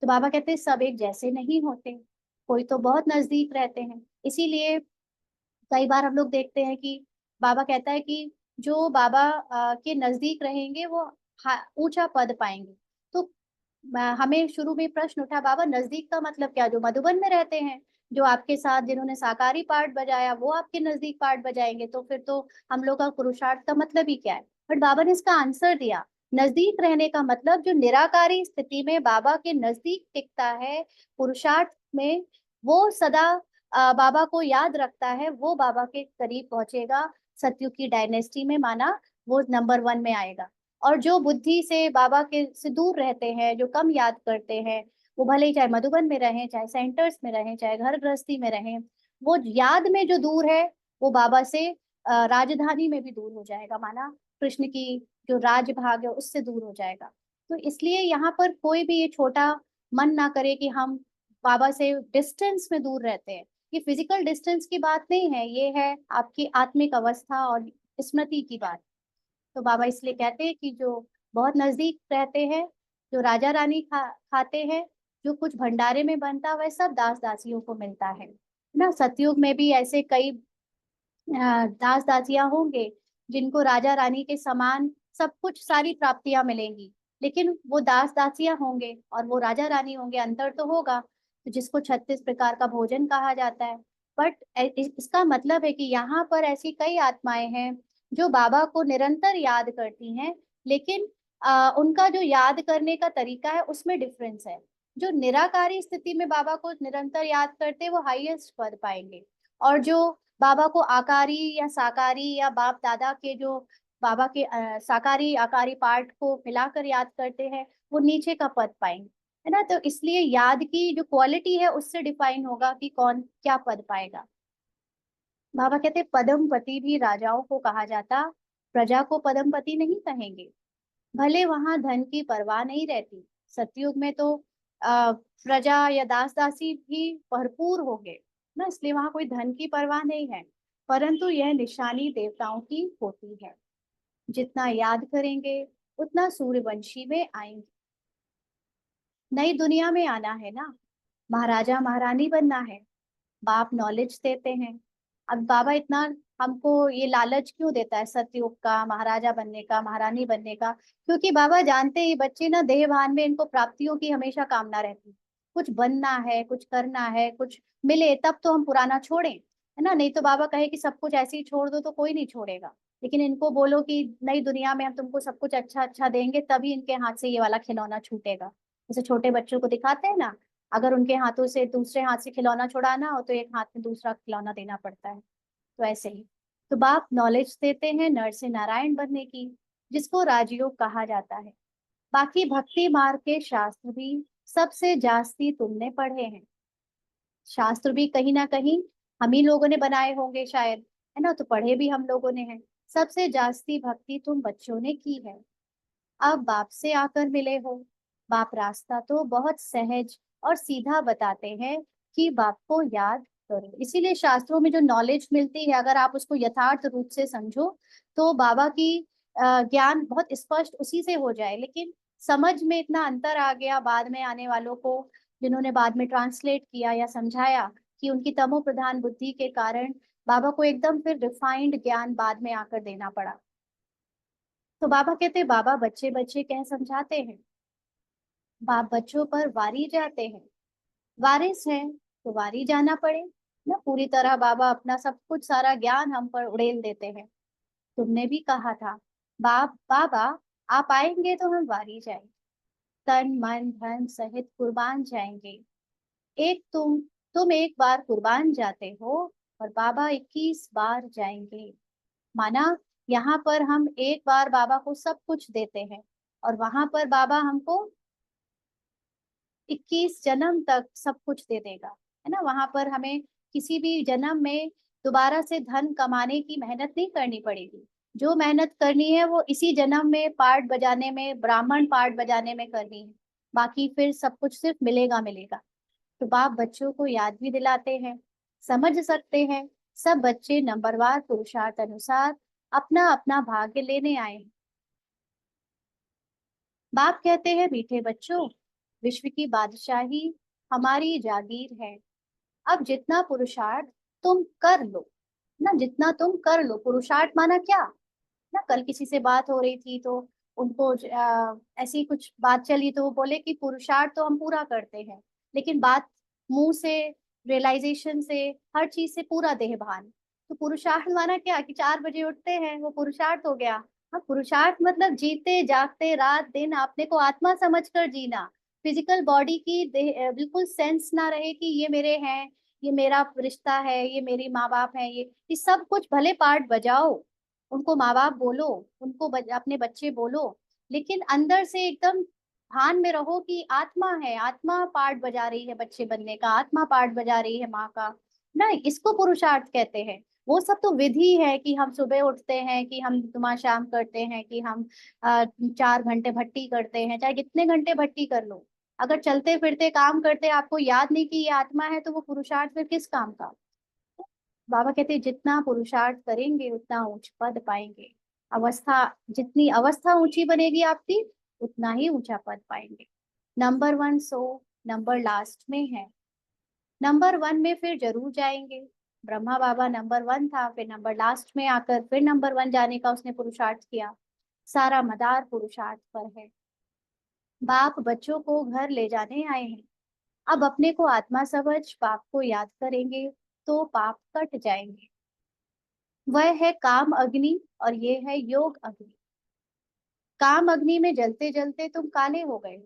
तो बाबा कहते हैं सब एक जैसे नहीं होते, कोई तो बहुत नजदीक रहते हैं। इसीलिए कई बार हम लोग देखते हैं कि बाबा कहता है कि जो बाबा के नजदीक रहेंगे वो ऊंचा पद पाएंगे। तो हमें शुरू में प्रश्न उठा, बाबा नजदीक का मतलब क्या, जो मधुबन में रहते हैं, जो आपके साथ जिन्होंने साकारी पार्ट बजाया वो आपके नजदीक पार्ट बजाएंगे, तो फिर तो हम लोग का पुरुषार्थ का मतलब ही क्या है। बट बाबा ने इसका आंसर दिया, नजदीक रहने का मतलब जो निराकारी स्थिति में बाबा के नजदीक टिकता है पुरुषार्थ में, वो सदा बाबा को याद रखता है, वो बाबा के करीब पहुंचेगा। सतयुग की डायनेस्टी में माना वो नंबर 1 में आएगा। और जो बुद्धि से बाबा के से दूर रहते हैं, जो कम याद करते हैं, वो भले ही चाहे मधुबन में रहें, चाहे सेंटर्स में रहें, चाहे घर गृहस्थी में रहें, वो याद में जो दूर है वो बाबा से राजधानी में भी दूर हो जाएगा, माना कृष्ण की जो राज भाग है उससे दूर हो जाएगा। तो इसलिए यहाँ पर कोई भी ये छोटा मन ना करे कि हम बाबा से डिस्टेंस में दूर रहते हैं। ये फिजिकल डिस्टेंस की बात नहीं है, ये है आपकी आत्मिक अवस्था और स्मृति की बात। तो बाबा इसलिए कहते हैं कि जो बहुत नजदीक रहते हैं, जो राजा रानी खाते हैं, जो कुछ भंडारे में बनता है वह सब दास दासियों को मिलता है ना। सतयुग में भी ऐसे कई दास दासियां होंगे जिनको राजा रानी के समान सब कुछ सारी प्राप्तियां मिलेंगी, लेकिन वो दास दासियां होंगे और वो राजा रानी होंगे, अंतर तो होगा। तो जिसको 36 प्रकार का भोजन कहा जाता है। बट इसका मतलब है कि यहाँ पर ऐसी कई आत्माएं हैं जो बाबा को निरंतर याद करती हैं, लेकिन उनका जो याद करने का तरीका है उसमें डिफरेंस है। जो निराकारी स्थिति में बाबा को निरंतर याद करते हैं वो हाईएस्ट पद पाएंगे, और जो बाबा को आकारी या साकारी या बाप दादा के जो बाबा के साकारी आकारी पार्ट को मिलाकर याद करते हैं वो नीचे का पद पाएंगे, है ना। तो इसलिए याद की जो क्वालिटी है उससे डिफाइन होगा कि कौन क्या पद पाएगा। बाबा कहते पदमपति भी राजाओं को कहा जाता, प्रजा को पदमपति नहीं कहेंगे। भले वहां धन की परवाह नहीं रहती, सतयुग में तो प्रजा या दास दासी भी भरपूर होंगे ना, इसलिए वहां कोई धन की परवाह नहीं है। परंतु यह निशानी देवताओं की होती है, जितना याद करेंगे उतना सूर्यवंशी में आएंगे। नई दुनिया में आना है ना, महाराजा महारानी बनना है, बाप नॉलेज देते हैं। अब बाबा इतना हमको ये लालच क्यों देता है सतयुग का, महाराजा बनने का, महारानी बनने का? क्योंकि बाबा जानते ही बच्चे ना देहभान में इनको प्राप्तियों की हमेशा कामना रहती है। कुछ बनना है, कुछ करना है, कुछ मिले तब तो हम पुराना छोड़ें, है ना? नहीं तो बाबा कहे कि सब कुछ ऐसे ही छोड़ दो तो कोई नहीं छोड़ेगा। लेकिन इनको बोलो कि नई दुनिया में हम तुमको सब कुछ अच्छा अच्छा देंगे, तभी इनके हाथ से ये वाला खिलौना छूटेगा। जैसे छोटे बच्चों को दिखाते हैं ना, अगर उनके हाथों से दूसरे हाथ से खिलौना छुड़ाना हो तो एक हाथ में दूसरा खिलौना देना पड़ता है। तो ऐसे ही तो बाप नॉलेज देते हैं नर से नारायण बनने की, जिसको राजयोग कहा जाता है। बाकी भक्ति मार्ग के शास्त्र भी सबसे जास्ती तुमने पढ़े हैं। शास्त्र भी कहीं ना कहीं हम ही लोगों ने बनाए होंगे शायद, है ना? तो पढ़े भी हम लोगों ने हैं। सबसे जास्ती भक्ति तुम बच्चों ने की है। अब बाप से आकर मिले हो। बाप रास्ता तो बहुत सहज और सीधा बताते हैं कि बाप को याद करो। इसीलिए शास्त्रों में जो नॉलेज मिलती है, अगर आप उसको यथार्थ रूप से समझो तो बाबा की ज्ञान बहुत स्पष्ट उसी से हो जाए। लेकिन समझ में इतना अंतर आ गया बाद में आने वालों को, जिन्होंने बाद में ट्रांसलेट किया या समझाया, कि उनकी तमो प्रधान बुद्धि के कारण बाबा को एकदम फिर रिफाइंड ज्ञान बाद में आकर देना पड़ा। तो बाबा कहते हैं, बाबा बच्चे बच्चे कह समझाते हैं, बाप बच्चों पर वारी जाते हैं। वारिस है तो वारी जाना पड़े ना। पूरी तरह बाबा अपना सब कुछ सारा ज्ञान हम पर उड़ेल देते हैं। तुमने भी कहा था बाबा आप आएंगे तो हम वारी जाएंगे, तन मन धन सहित कुर्बान जाएंगे। एक तुम एक बार कुर्बान जाते हो और बाबा 21 बार जाएंगे। माना यहाँ पर हम एक बार बाबा को सब कुछ देते हैं और वहां पर बाबा हमको 21 जन्म तक सब कुछ दे देगा, है ना? वहां पर हमें किसी भी जन्म में दोबारा से धन कमाने की मेहनत नहीं करनी पड़ेगी। जो मेहनत करनी है वो इसी जन्म में पार्ट बजाने में, ब्राह्मण पार्ट बजाने में करनी है। बाकी फिर सब कुछ सिर्फ मिलेगा मिलेगा। तो बाप बच्चों को याद भी दिलाते हैं, समझ सकते हैं सब बच्चे नंबरवार पुरुषार्थ अनुसार अपना अपना भाग्य लेने आए हैं। बाप कहते हैं, मीठे बच्चों, विश्व की बादशाही हमारी जागीर है। अब जितना पुरुषार्थ तुम कर लो ना, जितना तुम कर लो। पुरुषार्थ माना क्या ना? कल किसी से बात हो रही थी तो उनको ऐसी कुछ बात चली तो वो बोले कि पुरुषार्थ तो हम पूरा करते हैं, लेकिन बात मुंह से, रियलाइजेशन से, हर चीज से पूरा देह भान। तो पुरुषार्थ माना क्या कि 4 बजे उठते हैं, वो पुरुषार्थ हो गया। हाँ, पुरुषार्थ मतलब जीते जागते रात दिन अपने को आत्मा समझकर जीना। फिजिकल बॉडी की बिल्कुल सेंस ना रहे कि ये मेरे हैं, ये मेरा रिश्ता है, ये मेरी माँ बाप है, ये सब कुछ भले पार्ट बजाओ, उनको माँ बाप बोलो, उनको अपने बच्चे बोलो, लेकिन अंदर से एकदम भान में रहो कि आत्मा है, आत्मा पार्ट बजा रही है बच्चे बनने का, आत्मा पार्ट बजा रही है माँ का। ना, इसको पुरुषार्थ कहते हैं। वो सब तो विधि है कि हम सुबह उठते हैं, कि हम तुम्हारा शाम करते हैं, कि हम 4 घंटे भट्टी करते हैं, चाहे कितने घंटे भट्टी कर लो। अगर चलते फिरते काम करते आपको याद नहीं कि ये आत्मा है, तो वो पुरुषार्थ फिर किस काम का? बाबा कहते हैं, जितना पुरुषार्थ करेंगे उतना उच्च पद पाएंगे। अवस्था, जितनी अवस्था ऊंची बनेगी आपकी, उतना ही ऊंचा पद पाएंगे। नंबर 1 सो नंबर लास्ट में है। नंबर 1 में फिर जरूर जाएंगे। ब्रह्मा बाबा नंबर 1 था, फिर नंबर लास्ट में आकर फिर नंबर 1 जाने का उसने पुरुषार्थ किया। सारा मदार पुरुषार्थ पर है। बाप बच्चों को घर ले जाने आए हैं। अब अपने को आत्मा समझ पाप को याद करेंगे तो पाप कट जाएंगे। वह है काम अग्नि और ये है योग अग्नि। काम अग्नि में जलते जलते तुम काले हो गए।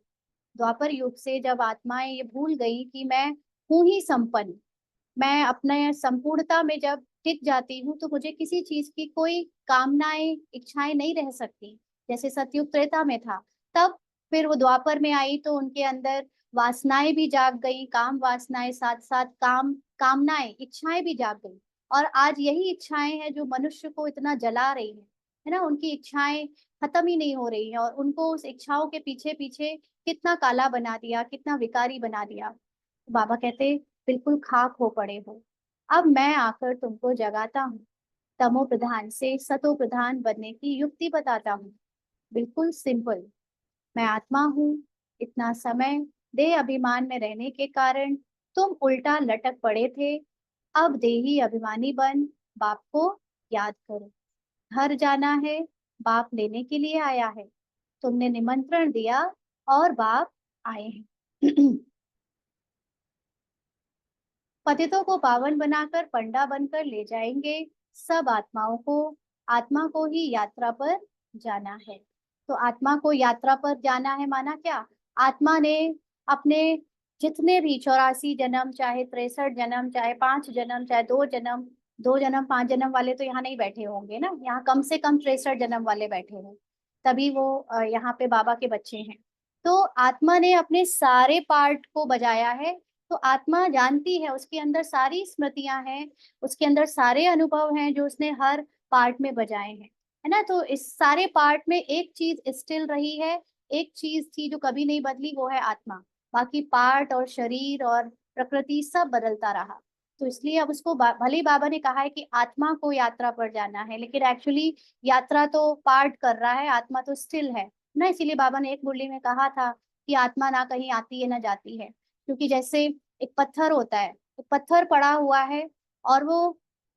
द्वापर युग से जब आत्माएं ये भूल गई कि मैं हूं ही संपन्न, मैं अपने संपूर्णता में जब टिक जाती हूँ तो मुझे किसी चीज की कोई कामनाएं, इच्छाएं नहीं रह सकती। जैसे सतयुग त्रेता में था, तब फिर वो द्वापर में आई तो उनके अंदर वासनाएं भी जाग गई, काम वासनाएं, साथ साथ कामनाएं, इच्छाएं भी जाग गई। और आज यही इच्छाएं हैं जो मनुष्य को इतना जला रही है ना? उनकी इच्छाएं खत्म ही नहीं हो रही हैं और उनको उस इच्छाओं के पीछे पीछे कितना काला बना दिया, कितना विकारी बना दिया। बाबा कहते, बिल्कुल खाक हो पड़े हो। अब मैं आकर तुमको जगाता हूँ, तमो प्रधान से सतो प्रधान बनने की युक्ति बताता हूँ। बिल्कुल सिंपल। मैं आत्मा हूँ। इतना समय देह अभिमान में रहने के कारण तुम उल्टा लटक पड़े थे, अब देही अभिमानी बन, बाप को याद करो। घर जाना है, बाप लेने के लिए आया है। तुमने निमंत्रण दिया और बाप आए हैं। पतितों को पावन बनाकर पंडा बनकर ले जाएंगे सब आत्माओं को। आत्मा को ही यात्रा पर जाना है। तो आत्मा को यात्रा पर जाना है माना क्या? आत्मा ने अपने जितने भी 84 जन्म, चाहे 63 जन्म, चाहे 5 जन्म, चाहे 2 जन्म, 2 जन्म 5 जन्म वाले तो यहाँ नहीं बैठे होंगे ना, यहाँ कम से कम 63 जन्म वाले बैठे हैं, तभी वो यहाँ पे बाबा के बच्चे हैं। तो आत्मा ने अपने सारे पार्ट को बजाया है। तो आत्मा जानती है, उसके अंदर सारी स्मृतियां हैं, उसके अंदर सारे अनुभव हैं जो उसने हर पार्ट में बजाए हैं, है ना। तो इस सारे पार्ट में एक चीज स्टिल रही है, एक चीज थी जो कभी नहीं बदली, वो है आत्मा। बाकी पार्ट और शरीर और प्रकृति सब बदलता रहा। तो इसलिए अब उसको भले ही बाबा ने कहा है कि आत्मा को यात्रा पर जाना है, लेकिन एक्चुअली यात्रा तो पार्ट कर रहा है, आत्मा तो स्टिल है ना। इसीलिए बाबा ने एक मुरली में कहा था कि आत्मा ना कहीं आती है ना जाती है। क्योंकि जैसे एक पत्थर होता है, तो पत्थर पड़ा हुआ है और वो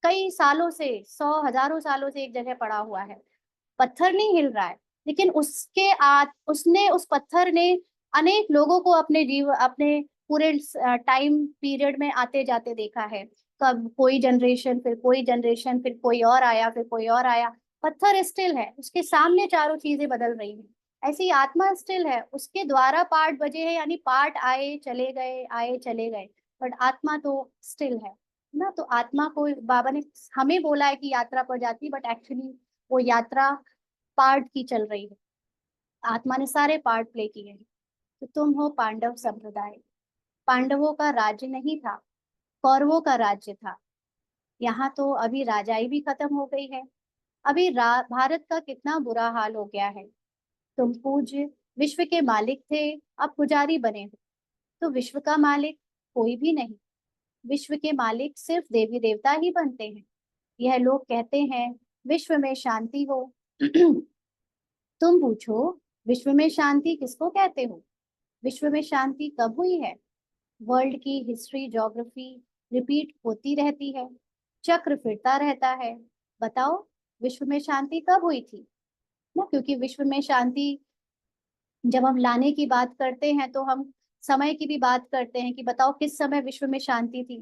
कई सालों से, 100 हजारों सालों से एक जगह पड़ा हुआ है, पत्थर नहीं हिल रहा है। लेकिन उसने, उस पत्थर ने अनेक लोगों को अपने अपने पूरे टाइम पीरियड में आते जाते देखा है। कब कोई जनरेशन, फिर कोई जनरेशन, फिर कोई और आया, फिर कोई और आया। पत्थर स्टिल है, उसके सामने चारों चीजें बदल रही हैं। ऐसी आत्मा स्टिल है, उसके द्वारा पार्ट बजे हैं, यानी पार्ट आए चले गए, आए चले गए, बट आत्मा तो स्टिल है ना। तो आत्मा को बाबा ने हमें बोला है कि यात्रा पर जाती, बट एक्चुअली वो यात्रा पार्ट की चल रही है। आत्मा ने सारे पार्ट प्ले किए हैं। तो तुम हो पांडव संप्रदाय। पांडवों का राज्य नहीं था, कौरवों का राज्य था। यहाँ तो अभी राजाई भी खत्म हो गई है। अभी भारत का कितना बुरा हाल हो गया है। तुम पूज्य विश्व के मालिक थे, अब पुजारी बने हो। तो विश्व का मालिक कोई भी नहीं, विश्व के मालिक सिर्फ देवी देवता ही बनते हैं। यह लोग कहते हैं विश्व में शांति हो। तुम पूछो, विश्व में शांति किसको कहते हो? विश्व में शांति कब हुई है? वर्ल्ड की हिस्ट्री ज्योग्राफी रिपीट होती रहती है, चक्र फिरता रहता है। बताओ, विश्व में शांति कब हुई थी? ना, क्योंकि विश्व में शांति जब हम लाने की बात करते हैं तो हम समय की भी बात करते हैं कि बताओ किस समय विश्व में शांति थी।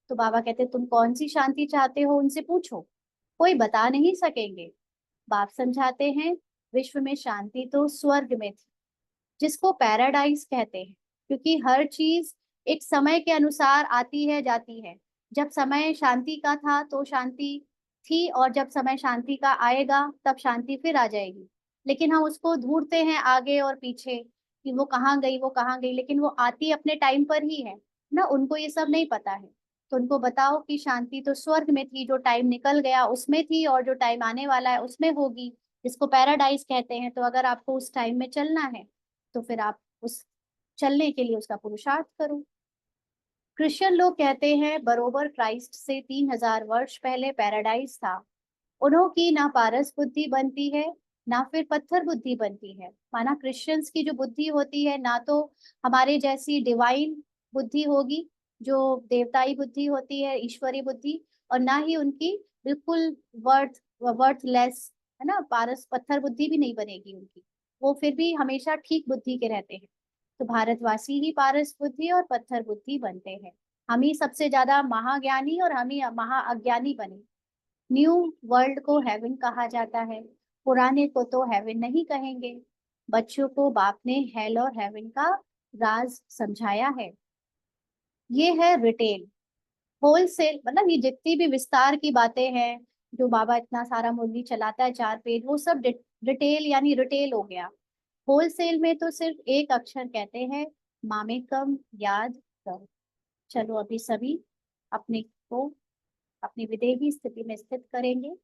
तो बाबा कहते तुम कौन सी शांति चाहते हो, उनसे पूछो, कोई बता नहीं सकेंगे। बाप समझाते हैं विश्व में शांति तो स्वर्ग में थी, जिसको पैराडाइज कहते हैं। क्योंकि हर चीज एक समय के अनुसार आती है जाती है। जब समय शांति का था तो शांति थी, और जब समय शांति का आएगा तब शांति फिर आ जाएगी। लेकिन हम उसको ढूंढते हैं आगे और पीछे कि वो कहाँ गई, वो कहाँ गई, लेकिन वो आती अपने टाइम पर ही है ना। उनको ये सब नहीं पता है। तो उनको बताओ कि शांति तो स्वर्ग में थी, जो टाइम निकल गया उसमें थी, और जो टाइम आने वाला है उसमें होगी, जिसको पैराडाइज कहते हैं। तो अगर आपको उस टाइम में चलना है तो फिर आप उस चलने के लिए उसका पुरुषार्थ करो। क्रिश्चियन लोग कहते हैं बरोबर क्राइस्ट से 3000 वर्ष पहले पैराडाइज था। उन्हों की ना पारस बुद्धि बनती है, ना फिर पत्थर बुद्धि बनती है। माना क्रिश्चियंस की जो बुद्धि होती है, ना तो हमारे जैसी डिवाइन बुद्धि होगी, जो देवताई बुद्धि होती है, ईश्वरी बुद्धि, और ना ही उनकी बिल्कुल वर्थलेस, है ना, पारस पत्थर बुद्धि भी नहीं बनेगी उनकी। वो फिर भी हमेशा ठीक बुद्धि के रहते हैं। तो भारतवासी ही पारस बुद्धि और पत्थर बुद्धि बनते हैं। हम ही सबसे ज्यादा महाज्ञानी और हम ही महाअज्ञानी बने। न्यू वर्ल्ड को हेवन कहा जाता है, पुराने को तो हेवन नहीं कहेंगे। बच्चों को बाप ने हेल और हेवन का राज समझाया है। ये है रिटेल, होलसेल, मतलब ये जितनी भी विस्तार की बातें हैं, जो बाबा इतना सारा मुरली चलाता है 4 पेज, वो सब डिटेल यानी रिटेल हो गया। होलसेल में तो सिर्फ एक अक्षर कहते हैं, मामेकम याद कर। चलो अभी सभी अपने को अपनी विदेही स्थिति में स्थित करेंगे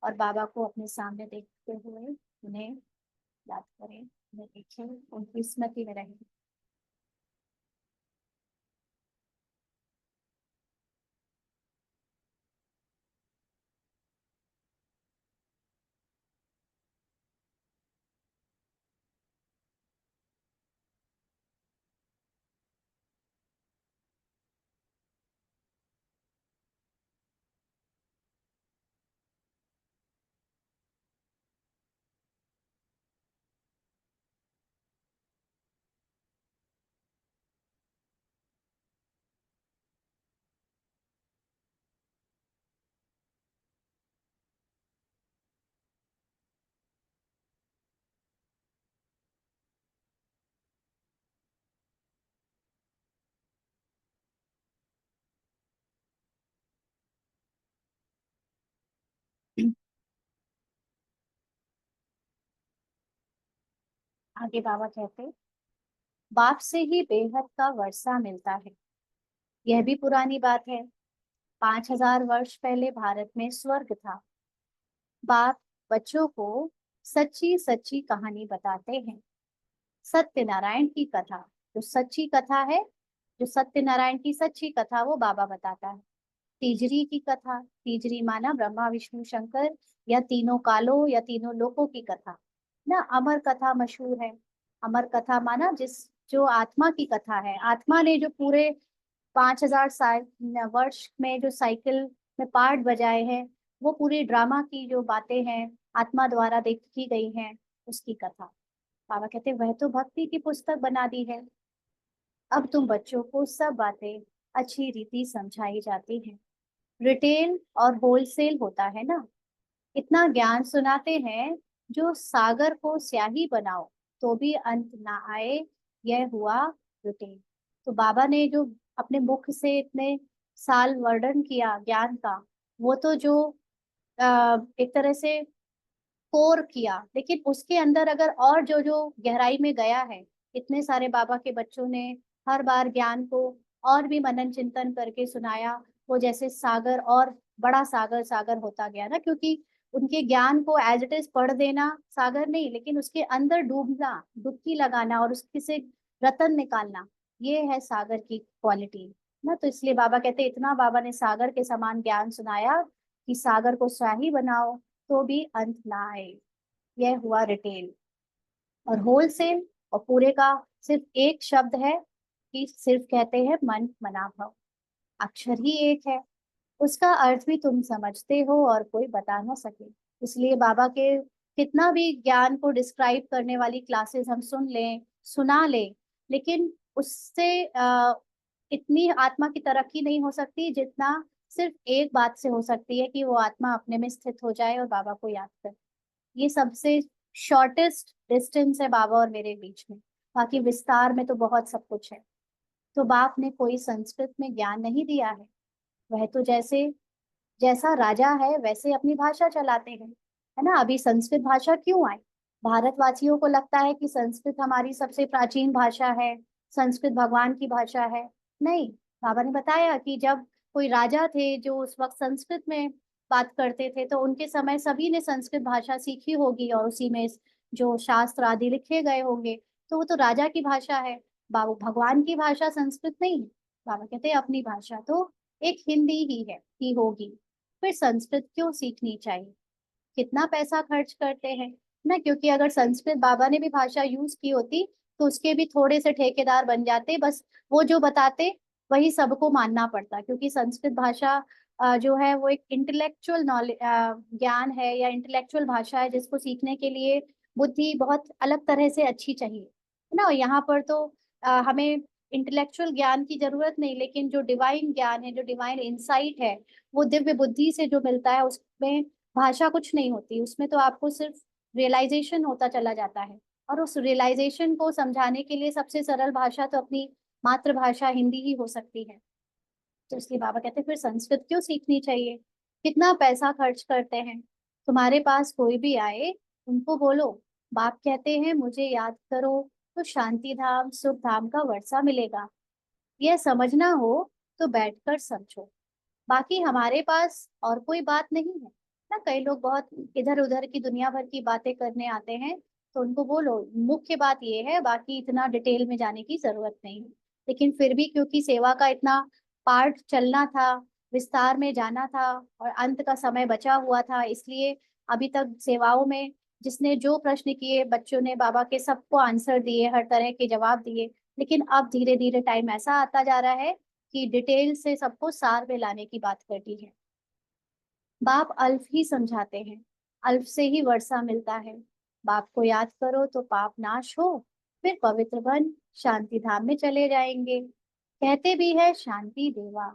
और बाबा को अपने सामने देखते हुए उन्हें याद करें, उन्हें देखें, उनकी स्मृति में रहें। आगे बाबा कहते, बाप से ही बेहद का वर्षा मिलता है। यह भी पुरानी बात है। 5,000 वर्ष पहले भारत में स्वर्ग था। बाप बच्चों को सच्ची सच्ची कहानी बताते हैं। सत्यनारायण की कथा, जो सच्ची कथा है, जो सत्यनारायण की सच्ची कथा, वो बाबा बताता है। तीजरी की कथा, तीजरी माना ब्रह्मा विष्णु शंकर या तीनों कालों या तीनों लोकों की कथा ना। अमर कथा मशहूर है। अमर कथा माना जिस जो आत्मा की कथा है, आत्मा ने जो पूरे 5,000 साल वर्ष में जो साइकिल में पार्ट बजाए हैं, वो पूरी ड्रामा की जो बातें हैं, आत्मा द्वारा देखी गई हैं, उसकी कथा। बाबा कहते वह तो भक्ति की पुस्तक बना दी है। अब तुम बच्चों को सब बातें अच्छी रीति समझाई जाती हैं। रिटेल और होलसेल होता है ना। इतना ज्ञान सुनाते हैं, जो सागर को स्याही बनाओ तो भी अंत ना आए, यह हुआ रिटेल। तो बाबा ने जो अपने मुख से इतने साल वर्णन किया ज्ञान का, वो तो जो एक तरह से कोर किया, लेकिन उसके अंदर अगर और जो जो गहराई में गया है, इतने सारे बाबा के बच्चों ने हर बार ज्ञान को और भी मनन चिंतन करके सुनाया। वो जैसे सागर और बड़ा सागर सागर होता गया ना, क्योंकि उनके ज्ञान को एज इट इज पढ़ देना सागर नहीं, लेकिन उसके अंदर डूबना, डुबकी लगाना और उसके से रतन निकालना, ये है सागर की क्वालिटी ना। तो इसलिए बाबा कहते इतना बाबा ने सागर के समान ज्ञान सुनाया कि सागर को स्याही बनाओ तो भी अंत ना आए। यह हुआ रिटेल। और होलसेल और पूरे का सिर्फ एक शब्द है, कि सिर्फ कहते हैं मन मना भव। अक्षर ही एक है, उसका अर्थ भी तुम समझते हो और कोई बता ना सके। इसलिए बाबा के कितना भी ज्ञान को डिस्क्राइब करने वाली क्लासेस हम सुन लें, सुना लें, लेकिन उससे इतनी आत्मा की तरक्की नहीं हो सकती जितना सिर्फ एक बात से हो सकती है, कि वो आत्मा अपने में स्थित हो जाए और बाबा को याद करे। ये सबसे शॉर्टेस्ट डिस्टेंस है बाबा और मेरे बीच में। बाकी विस्तार में तो बहुत सब कुछ है। तो बाप ने कोई संस्कृत में ज्ञान नहीं दिया है। वह तो जैसे जैसा राजा है वैसे अपनी भाषा चलाते हैं, है ना। अभी संस्कृत भाषा क्यों आई? भारतवासियों को लगता है कि संस्कृत हमारी सबसे प्राचीन भाषा है, संस्कृत भगवान की भाषा है। नहीं, बाबा ने बताया कि जब कोई राजा थे जो उस वक्त संस्कृत में बात करते थे, तो उनके समय सभी ने संस्कृत भाषा सीखी होगी और उसी में जो शास्त्र आदि लिखे गए होंगे। तो वो तो राजा की भाषा है। बाबू भगवान की भाषा संस्कृत नहीं है। बाबा कहते हैं अपनी भाषा तो एक हिंदी ही है, ही होगी। फिर संस्कृत क्यों सीखनी चाहिए? कितना पैसा खर्च करते हैं ना, क्योंकि अगर संस्कृत बाबा ने भी भाषा यूज की होती तो उसके भी थोड़े से ठेकेदार बन जाते, बस वो जो बताते वही सबको मानना पड़ता। क्योंकि संस्कृत भाषा जो है वो एक इंटेलेक्चुअल नॉलेज ज्ञान है, या इंटेलेक्चुअल भाषा है, जिसको सीखने के लिए बुद्धि बहुत अलग तरह से अच्छी चाहिए, है ना। और यहाँ पर तो हमें इंटेलेक्चुअल ज्ञान की जरूरत नहीं, लेकिन जो डिवाइन ज्ञान है, जो डिवाइन इंसाइट है, वो दिव्य बुद्धि से जो मिलता है, उसमें भाषा कुछ नहीं होती। उसमें तो आपको सिर्फ रियलाइजेशन होता चला जाता है। और उस रियलाइजेशन को समझाने के लिए सबसे सरल भाषा तो अपनी मातृभाषा हिंदी ही हो सकती है। तो इसलिए बाबा कहते हैं फिर संस्कृत क्यों सीखनी चाहिए? कितना पैसा खर्च करते हैं। तुम्हारे पास कोई भी आए, उनको बोलो, बाप कहते हैं मुझे याद करो तो शांति धाम सुख धाम का वर्षा मिलेगा। यह समझना हो तो बैठकर समझो। बाकी हमारे पास और कोई बात नहीं है ना। कई लोग बहुत इधर उधर की दुनिया भर की बातें करने आते हैं, तो उनको बोलो मुख्य बात ये है, बाकी इतना डिटेल में जाने की जरूरत नहीं है। लेकिन फिर भी क्योंकि सेवा का इतना पार्ट चलना था, विस्तार में जाना था और अंत का समय बचा हुआ था, इसलिए अभी तक सेवाओं में जिसने जो प्रश्न किए, बच्चों ने बाबा के सबको आंसर दिए, हर तरह के जवाब दिए। लेकिन अब धीरे धीरे टाइम ऐसा आता जा रहा है कि डिटेल से सबको सार में लाने की बात करती है। बाप अल्फ ही समझाते हैं, अल्फ से ही वर्षा मिलता है। बाप को याद करो तो पाप नाश हो, फिर पवित्र बन शांति धाम में चले जाएंगे। कहते भी है शांति देवा।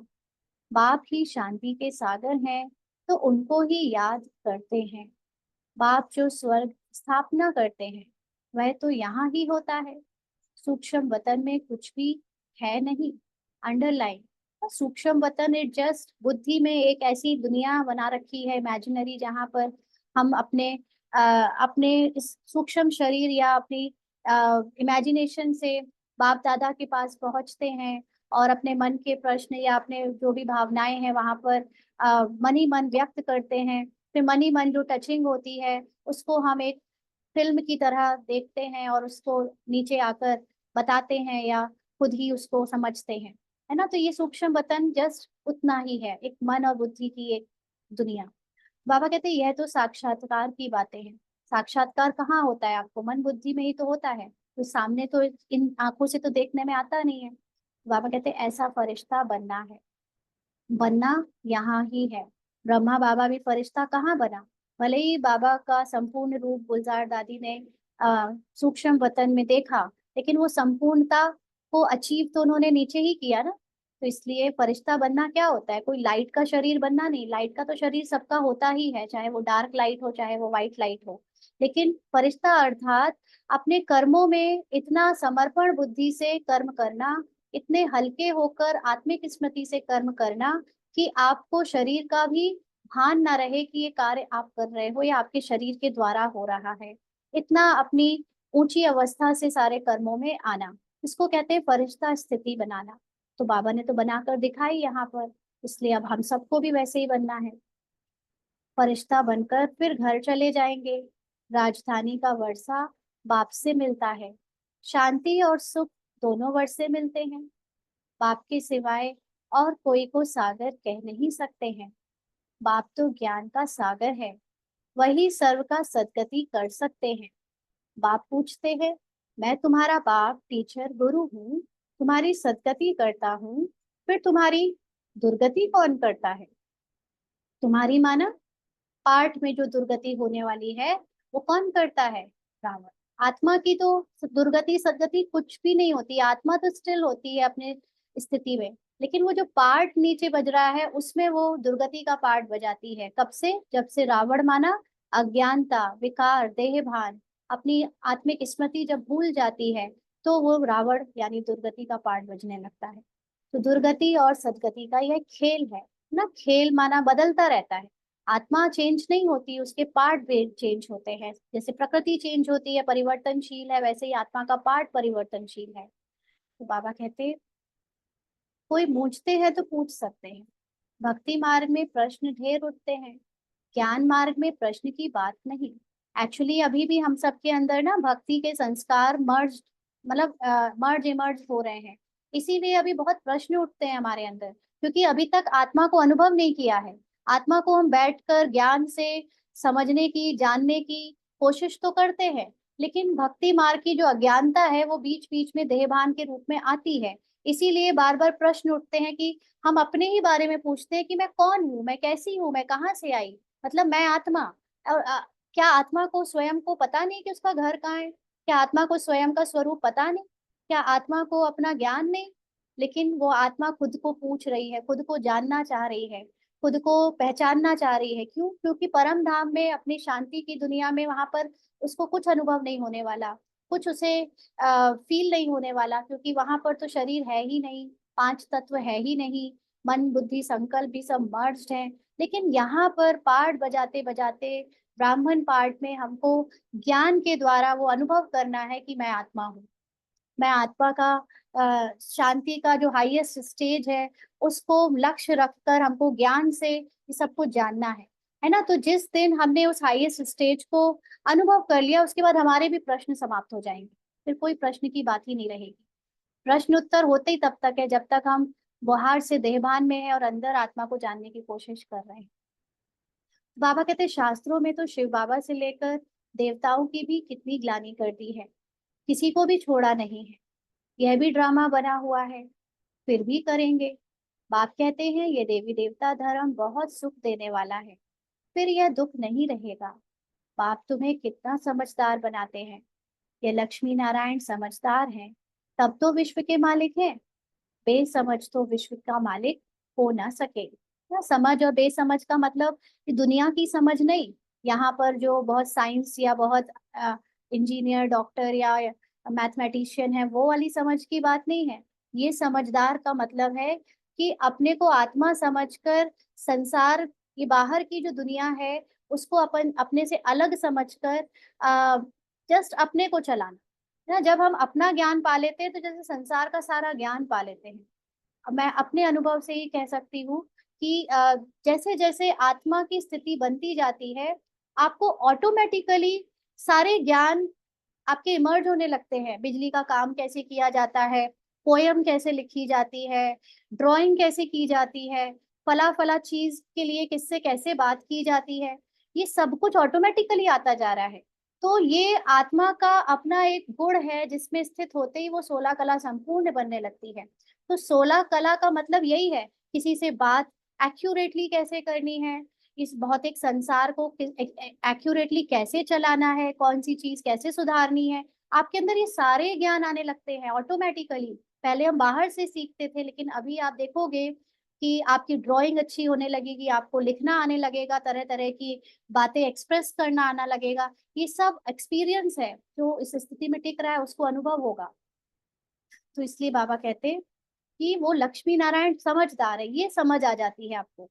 बाप ही शांति के सागर हैं, तो उनको ही याद करते हैं। बाप जो स्वर्ग स्थापना करते हैं, वह तो यहाँ ही होता है। सूक्ष्म वतन में कुछ भी है नहीं। अंडरलाइन, सूक्ष्म वतन इट जस्ट बुद्धि में एक ऐसी दुनिया बना रखी है इमेजिनरी, जहां पर हम अपने अपने इस सूक्ष्म शरीर या अपनी इमेजिनेशन से बाप दादा के पास पहुंचते हैं और अपने मन के प्रश्न या अपने जो भी भावनाएं हैं वहां पर मन ही मन व्यक्त करते हैं। फिर मन ही मन जो टचिंग होती है उसको हम एक फिल्म की तरह देखते हैं और उसको नीचे आकर बताते हैं या खुद ही उसको समझते हैं, है ना। तो ये सूक्ष्म वतन जस्ट उतना ही है, एक मन और बुद्धि की एक दुनिया। बाबा कहते हैं यह तो साक्षात्कार की बातें हैं। साक्षात्कार कहाँ होता है? आपको मन बुद्धि में ही तो होता है, तो सामने तो इन आंखों से तो देखने में आता नहीं है। बाबा कहते हैं ऐसा फरिश्ता बनना है, बनना यहाँ ही है। ब्रह्मा बाबा भी फरिश्ता कहाँ बना? भले ही बाबा का संपूर्ण रूप गुलजार दादी ने सूक्ष्म वतन में देखा, लेकिन वो संपूर्णता को अचीव तो उन्होंने नीचे ही किया ना। तो इसलिए फरिश्ता बनना क्या होता है? कोई लाइट का शरीर बनना नहीं। लाइट का तो शरीर सबका होता ही है, चाहे वो डार्क लाइट हो चाहे वो व्हाइट लाइट हो। लेकिन फरिश्ता अर्थात अपने कर्मों में इतना समर्पण बुद्धि से कर्म करना, इतने हल्के होकर आत्मिक स्मृति से कर्म करना कि आपको शरीर का भी भान ना रहे कि ये कार्य आप कर रहे हो या आपके शरीर के द्वारा हो रहा है। इतना अपनी ऊंची अवस्था से सारे कर्मों में आना, इसको कहते हैं फरिश्ता स्थिति बनाना। तो बाबा ने तो बनाकर दिखाई यहाँ पर, इसलिए अब हम सबको भी वैसे ही बनना है। फरिश्ता बनकर फिर घर चले जाएंगे। राजधानी का वर्षा बाप से मिलता है। शांति और सुख दोनों वर्ष से मिलते हैं। बाप के सिवाय और कोई को सागर कह नहीं सकते हैं। बाप तो ज्ञान का सागर है, वही सर्व का सदगति कर सकते हैं। बाप पूछते हैं, मैं तुम्हारा बाप टीचर गुरु हूँ, तुम्हारी सदगति करता हूँ, फिर तुम्हारी दुर्गति कौन करता है? तुम्हारी माना पाठ में जो दुर्गति होने वाली है वो कौन करता है? रावण। आत्मा की तो दुर्गति सदगति कुछ भी नहीं होती, आत्मा तो स्टिल होती है अपने स्थिति में। लेकिन वो जो पार्ट नीचे बज रहा है उसमें वो दुर्गति का पार्ट बजाती है। कब से? जब से रावण माना अज्ञानता, विकार, देह भान, अपनी आत्मिक स्मृति जब भूल जाती है तो वो रावण यानी दुर्गति का पार्ट बजने लगता है। तो दुर्गति और सदगति का यह खेल है ना। खेल माना बदलता रहता है। आत्मा चेंज नहीं होती, उसके पार्ट भी चेंज होते हैं। जैसे प्रकृति चेंज होती है, परिवर्तनशील है, वैसे ही आत्मा का पार्ट परिवर्तनशील है। तो बाबा कहते कोई पूछते हैं तो पूछ सकते हैं। भक्ति मार्ग में प्रश्न ढेर उठते हैं, ज्ञान मार्ग में प्रश्न की बात नहीं। एक्चुअली अभी भी हम सबके अंदर ना भक्ति के संस्कार मर्ज, मतलब मर्ज इमर्ज हो रहे हैं। इसीलिए अभी बहुत प्रश्न उठते हैं हमारे अंदर, क्योंकि अभी तक आत्मा को अनुभव नहीं किया है। आत्मा को हम बैठकर ज्ञान से समझने की, जानने की कोशिश तो करते हैं, लेकिन भक्ति मार्ग की जो अज्ञानता है वो बीच बीच में देहभान के रूप में आती है। इसीलिए बार बार प्रश्न उठते हैं कि हम अपने ही बारे में पूछते हैं कि मैं कौन हूँ, मैं कैसी हूँ, मैं कहाँ से आई, मतलब मैं आत्मा। और क्या आत्मा को स्वयं को पता नहीं कि उसका घर कहाँ है? क्या आत्मा को स्वयं का स्वरूप पता नहीं? क्या आत्मा को अपना ज्ञान नहीं? लेकिन वो आत्मा खुद को पूछ रही है, खुद को जानना चाह रही है, खुद को पहचानना चाह रही है। क्यों? क्योंकि परम धाम में, अपनी शांति की दुनिया में, वहां पर उसको कुछ अनुभव नहीं होने वाला, कुछ उसे फील नहीं होने वाला, क्योंकि वहां पर तो शरीर है ही नहीं, पांच तत्व है ही नहीं, मन बुद्धि संकल्प भी सब मर्ज्ड है। लेकिन यहाँ पर पाठ बजाते बजाते ब्राह्मण पाठ में हमको ज्ञान के द्वारा वो अनुभव करना है कि मैं आत्मा हूँ। मैं आत्मा का शांति का जो हाईएस्ट स्टेज है उसको लक्ष्य रखकर हमको ज्ञान से ये सब कुछ जानना है ना। तो जिस दिन हमने उस हाईएस्ट स्टेज को अनुभव कर लिया उसके बाद हमारे भी प्रश्न समाप्त हो जाएंगे, फिर कोई प्रश्न की बात ही नहीं रहेगी। प्रश्न उत्तर होते ही तब तक है जब तक हम बाहर से देहभान में है और अंदर आत्मा को जानने की कोशिश कर रहे हैं। बाबा कहते हैं शास्त्रों में तो शिव बाबा से लेकर देवताओं की भी कितनी ग्लानि कर दी है, किसी को भी छोड़ा नहीं है। यह भी ड्रामा बना हुआ है, फिर भी करेंगे। बाप कहते हैं ये देवी देवता धर्म बहुत सुख देने वाला है, फिर यह दुख नहीं रहेगा। बाप तुम्हें कितना समझदार बनाते हैं। ये लक्ष्मी नारायण समझदार हैं, तब तो विश्व के मालिक हैं। बेसमझ तो विश्व का मालिक हो ना सके। ना, समझ और बेसमझ का मतलब कि दुनिया की समझ नहीं। यहाँ पर जो बहुत साइंस या बहुत इंजीनियर, डॉक्टर या मैथमेटिशियन है वो वाली समझ की बात नहीं है। ये समझदार का मतलब है कि अपने को आत्मा समझकर संसार, ये बाहर की जो दुनिया है उसको अपन अपने से अलग समझकर जस्ट अपने को चलाना। ना, जब हम अपना ज्ञान पा लेते हैं तो जैसे संसार का सारा ज्ञान पा लेते हैं। अब मैं अपने अनुभव से ही कह सकती हूँ कि जैसे जैसे आत्मा की स्थिति बनती जाती है, आपको ऑटोमेटिकली सारे ज्ञान आपके इमर्ज होने लगते हैं। बिजली का काम कैसे किया जाता है, पोयम कैसे लिखी जाती है, ड्राइंग कैसे की जाती है, फला फला चीज के लिए किससे कैसे बात की जाती है, ये सब कुछ ऑटोमेटिकली आता जा रहा है। तो ये आत्मा का अपना एक गुण है, जिसमें स्थित होते ही वो 16 कला संपूर्ण बनने लगती है। तो 16 कला का मतलब यही है, किसी से बात एक्यूरेटली कैसे करनी है, इस भौतिक संसार को एक्यूरेटली कैसे चलाना है, कौन सी चीज कैसे सुधारनी है, आपके अंदर ये सारे ज्ञान आने लगते हैं ऑटोमेटिकली। पहले हम बाहर से सीखते थे, लेकिन अभी आप देखोगे कि आपकी ड्राइंग अच्छी होने लगेगी, आपको लिखना आने लगेगा, तरह तरह की बातें एक्सप्रेस करना आना लगेगा। ये सब एक्सपीरियंस है, जो इस स्थिति में टिक रहा है उसको अनुभव होगा। तो इसलिए बाबा कहते हैं कि वो लक्ष्मी नारायण समझदार है, ये समझ आ जाती है आपको,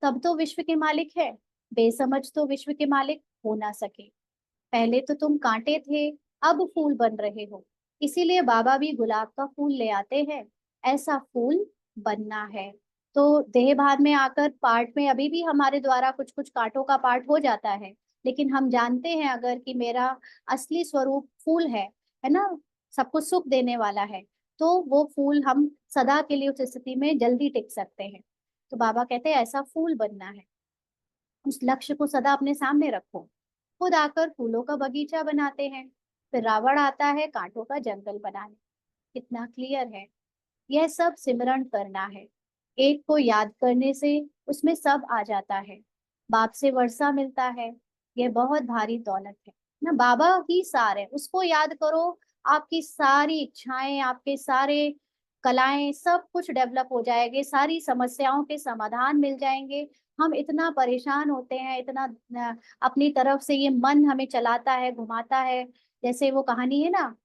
तब तो विश्व के मालिक है। बेसमझ तो विश्व के मालिक हो ना सके। पहले तो तुम कांटे थे, अब फूल बन रहे हो। इसीलिए बाबा भी गुलाब का फूल ले आते हैं, ऐसा फूल बनना है। तो देह भान में आकर पार्ट में अभी भी हमारे द्वारा कुछ कुछ कांटों का पार्ट हो जाता है, लेकिन हम जानते हैं अगर कि मेरा असली स्वरूप फूल है ना, सबको सुख देने वाला है, तो वो फूल हम सदा के लिए उस स्थिति में जल्दी टिक सकते हैं। तो बाबा कहते हैं ऐसा फूल बनना है, उस लक्ष्य को सदा अपने सामने रखो। खुद आकर फूलों का बगीचा बनाते हैं, फिर रावण आता है कांटों का जंगल बनाने। कितना क्लियर है, यह सब सिमरण करना है। एक को याद करने से उसमें सब आ जाता है। बाप से वर्षा मिलता है, यह बहुत भारी दौलत है ना। बाबा ही सार है, उसको याद करो, आपकी सारी इच्छाएं, आपके सारे कलाएं सब कुछ डेवलप हो जाएंगे, सारी समस्याओं के समाधान मिल जाएंगे। हम इतना परेशान होते हैं, इतना अपनी तरफ से ये मन हमें चलाता है, घुमाता है। जैसे वो कहानी है ना,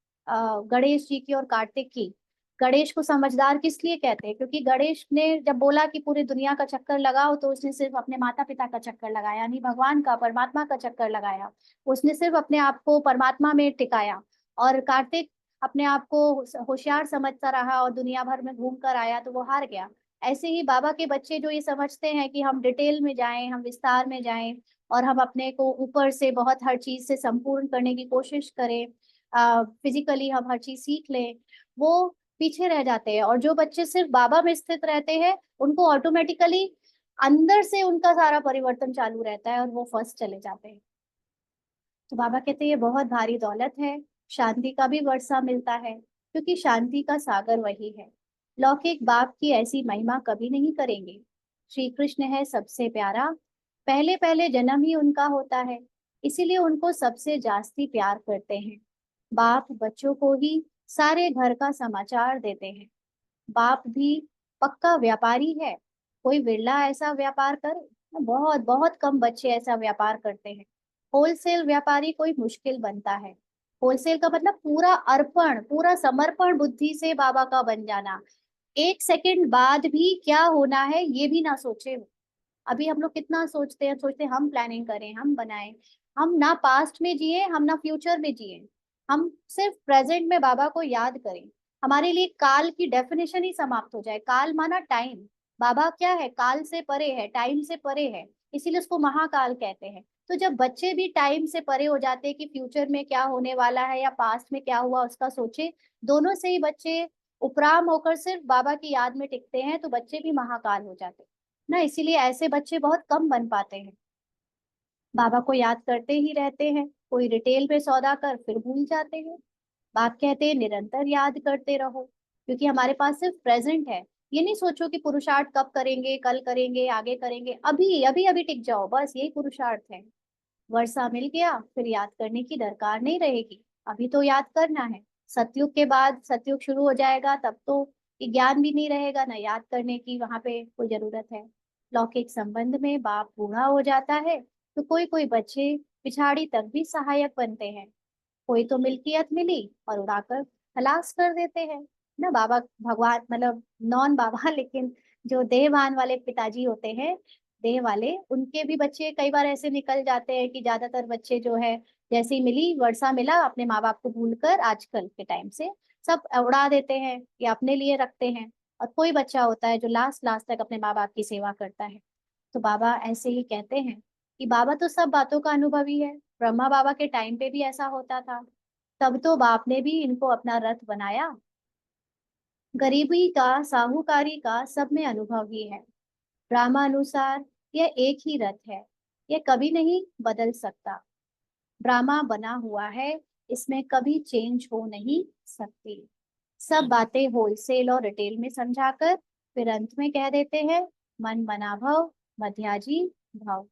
गणेश जी की और कार्तिक की। गणेश को समझदार किस लिए कहते हैं, क्योंकि गणेश ने जब बोला कि पूरी दुनिया का चक्कर लगाओ, तो उसने सिर्फ अपने माता पिता का चक्कर लगाया नहीं, भगवान का, परमात्मा का चक्कर लगाया। उसने सिर्फ अपने आप को परमात्मा में टिकाया। और कार्तिक अपने आप को होशियार समझता रहा और दुनिया भर में घूम कर आया, तो वो हार गया। ऐसे ही बाबा के बच्चे जो ये समझते हैं कि हम डिटेल में जाएं, हम विस्तार में जाएं, और हम अपने को ऊपर से बहुत हर चीज से संपूर्ण करने की कोशिश करें, फिजिकली हम हर चीज सीख लें, वो पीछे रह जाते हैं। और जो बच्चे सिर्फ बाबा में स्थित रहते हैं, उनको ऑटोमेटिकली अंदर से उनका सारा परिवर्तन चालू रहता है और वो फर्स्ट चले जाते हैं। तो बाबा कहते हैं ये बहुत भारी दौलत है। शांति का भी वर्षा मिलता है, क्योंकि शांति का सागर वही है। लौकिक बाप की ऐसी महिमा कभी नहीं करेंगे। श्री कृष्ण है सबसे प्यारा, पहले पहले जन्म ही उनका होता है, इसीलिए उनको सबसे जास्ती प्यार करते हैं। बाप बच्चों को ही सारे घर का समाचार देते हैं। बाप भी पक्का व्यापारी है, कोई विरला ऐसा व्यापार करे, बहुत बहुत कम बच्चे ऐसा व्यापार करते हैं। होलसेल व्यापारी कोई मुश्किल बनता है। होलसेल का मतलब पूरा अर्पण, पूरा समर्पण बुद्धि से बाबा का बन जाना। एक सेकंड बाद भी क्या होना है ये भी ना सोचे हो। अभी हम लोग कितना सोचते हैं हम प्लानिंग करें, हम बनाएं। हम ना पास्ट में जिए, हम ना फ्यूचर में जिए, हम सिर्फ प्रेजेंट में बाबा को याद करें। हमारे लिए काल की डेफिनेशन ही समाप्त हो जाए। काल माना टाइम, बाबा क्या है, काल से परे है, टाइम से परे है, इसीलिए उसको महाकाल कहते हैं। तो जब बच्चे भी टाइम से परे हो जाते हैं कि फ्यूचर में क्या होने वाला है या पास्ट में क्या हुआ उसका सोचे, दोनों से ही बच्चे उपराम होकर सिर्फ बाबा की याद में टिकते हैं, तो बच्चे भी महाकाल हो जाते हैं ना। इसीलिए ऐसे बच्चे बहुत कम बन पाते हैं, बाबा को याद करते ही रहते हैं। कोई रिटेल पे सौदा कर फिर भूल जाते हैं। बाप कहते हैं निरंतर याद करते रहो, क्योंकि हमारे पास सिर्फ प्रेजेंट है। ये नहीं सोचो कि पुरुषार्थ कब करेंगे, कल करेंगे, आगे करेंगे, अभी अभी अभी टिक जाओ, बस यही पुरुषार्थ है। वर्षा मिल गया फिर याद करने की दरकार नहीं रहेगी, अभी तो याद करना है। सतयुग के बाद, सतयुग शुरू हो जाएगा, तब तो ये ज्ञान भी नहीं रहेगा, ना याद करने की वहां पे कोई जरूरत है। लौकिक संबंध में बाप बूढ़ा हो जाता है, तो कोई कोई बच्चे पिछाड़ी तक भी सहायक बनते हैं। कोई तो मिल्कियत मिली और उड़ाकर खलास कर देते हैं ना। बाबा भगवान मतलब नॉन बाबा लेकिन जो देहवान वाले पिताजी होते हैं, देह वाले, उनके भी बच्चे कई बार ऐसे निकल जाते हैं कि ज्यादातर बच्चे जो है जैसे ही मिली वर्षा मिला, अपने माँ बाप को भूलकर आजकल के टाइम से सब उड़ा देते हैं या अपने लिए रखते हैं। और कोई बच्चा होता है जो लास्ट लास्ट तक अपने माँ बाप की सेवा करता है। तो बाबा ऐसे ही कहते हैं कि बाबा तो सब बातों का अनुभवी है। ब्रह्मा बाबा के टाइम पे भी ऐसा होता था, तब तो बाप ने भी इनको अपना रथ बनाया। गरीबी का, साहूकारी का सब में अनुभव ही है। ब्रह्मानुसार यह एक ही रथ है, यह कभी नहीं बदल सकता। ड्रामा बना हुआ है, इसमें कभी चेंज हो नहीं सकती। सब बातें होलसेल और रिटेल में समझाकर फिर अंत में कह देते हैं, मन मना भव मध्याजी भव।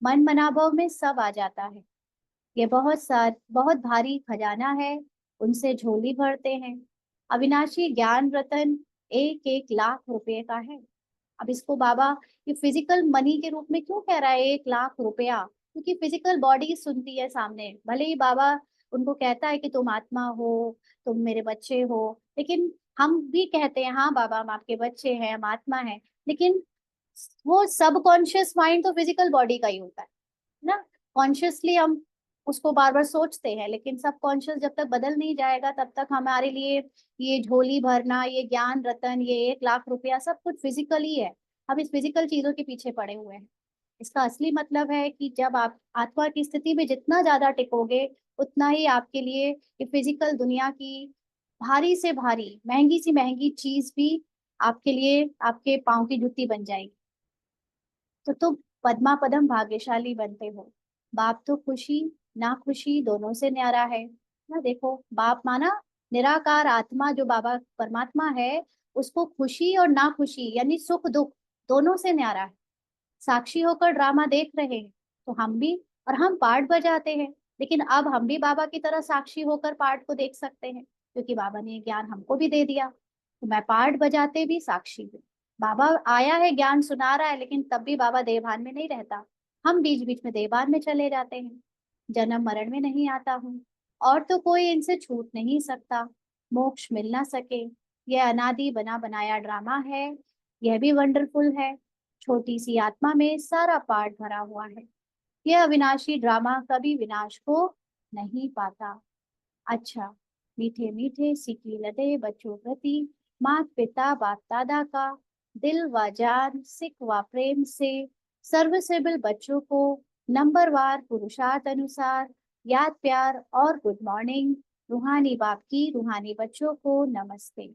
मन मना भव में सब आ जाता है। ये बहुत भारी खजाना है, उनसे झोली भरते हैं। अविनाशी ज्ञान रतन 1-1 लाख रुपए का है। अब इसको बाबा ये फिजिकल मनी के रूप में क्यों कह रहा है 1 लाख रुपया? क्योंकि फिजिकल बॉडी सुनती है सामने, भले ही बाबा उनको कहता है कि तुम आत्मा हो, तुम मेरे बच्चे हो, लेकिन हम भी कहते हैं हाँ बाबा हम आपके बच्चे हैं, हम आत्मा हैं, लेकिन वो सबकॉन्शियस माइंड तो फिजिकल बॉडी का ही होता है ना। कॉन्शियसली हम उसको बार बार सोचते हैं, लेकिन सबकॉन्शियस जब तक बदल नहीं जाएगा तब तक हमारे लिए ये झोली भरना, ये ज्ञान रतन, ये 1 लाख रुपया सब कुछ फिजिकल ही है। हम इस फिजिकल चीजों के पीछे पड़े हुए हैं। इसका असली मतलब है कि जब आप आत्मा की स्थिति में जितना ज्यादा टिकोगे, उतना ही आपके लिए ये फिजिकल दुनिया की भारी से भारी, महंगी सी महंगी चीज भी आपके लिए आपके पाँव की जूती बन जाएगी। तो तुम पद्मा पदम भाग्यशाली बनते हो। बाप तो खुशी ना खुशी दोनों से न्यारा है ना। देखो बाप माना निराकार आत्मा, जो बाबा परमात्मा है, उसको खुशी और ना खुशी यानी सुख दुख दोनों से न्यारा है। साक्षी होकर ड्रामा देख रहे हैं तो हम भी, और हम पार्ट बजाते हैं, लेकिन अब हम भी बाबा की तरह साक्षी होकर पार्ट को देख सकते हैं, क्योंकि बाबा ने ये ज्ञान हमको भी दे दिया। तो मैं पार्ट बजाते भी साक्षी भी। बाबा आया है, ज्ञान सुना रहा है, लेकिन तब भी बाबा देवभान में नहीं रहता। हम बीच बीच में देवभान में चले जाते हैं। जन्म मरण में नहीं आता हूँ, और तो कोई इनसे छूट नहीं सकता। मोक्ष मिल ना सके, यह अनादि बना बनाया ड्रामा है। यह भी वंडरफुल है। छोटी सी आत्मा में सारा पार्ट भरा हुआ है। यह अविनाशी ड्रामा कभी विनाश को नहीं पाता। अच्छा, मीठे मीठे सिकी लदे बच्चों प्रति मात पिता बाप दादा का दिल व जान सिक व प्रेम से सर्विसेबल बच्चों को नंबरवार पुरुषार्थ अनुसार याद प्यार और गुड मॉर्निंग। रूहानी बाप की रूहानी बच्चों को नमस्ते।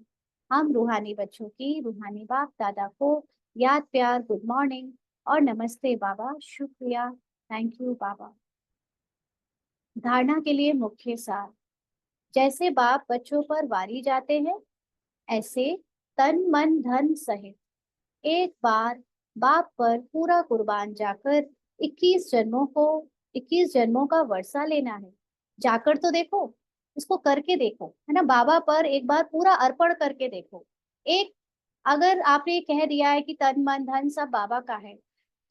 हम रूहानी बच्चों की रूहानी बाप दादा को याद प्यार गुड मॉर्निंग और नमस्ते बाबा, शुक्रिया, थैंक यू बाबा। धारणा के लिए मुख्य सार। जैसे बाप बच्चों पर वारी जाते हैं, ऐसे तन मन धन सहित एक बार बाप पर पूरा कुर्बान जाकर 21 जन्मों को 21 जन्मों का वर्षा लेना है। जाकर तो देखो, इसको करके देखो, है ना। बाबा पर एक बार पूरा अर्पण करके देखो। एक, अगर आपने कह दिया है कि तन मन धन सब बाबा का है,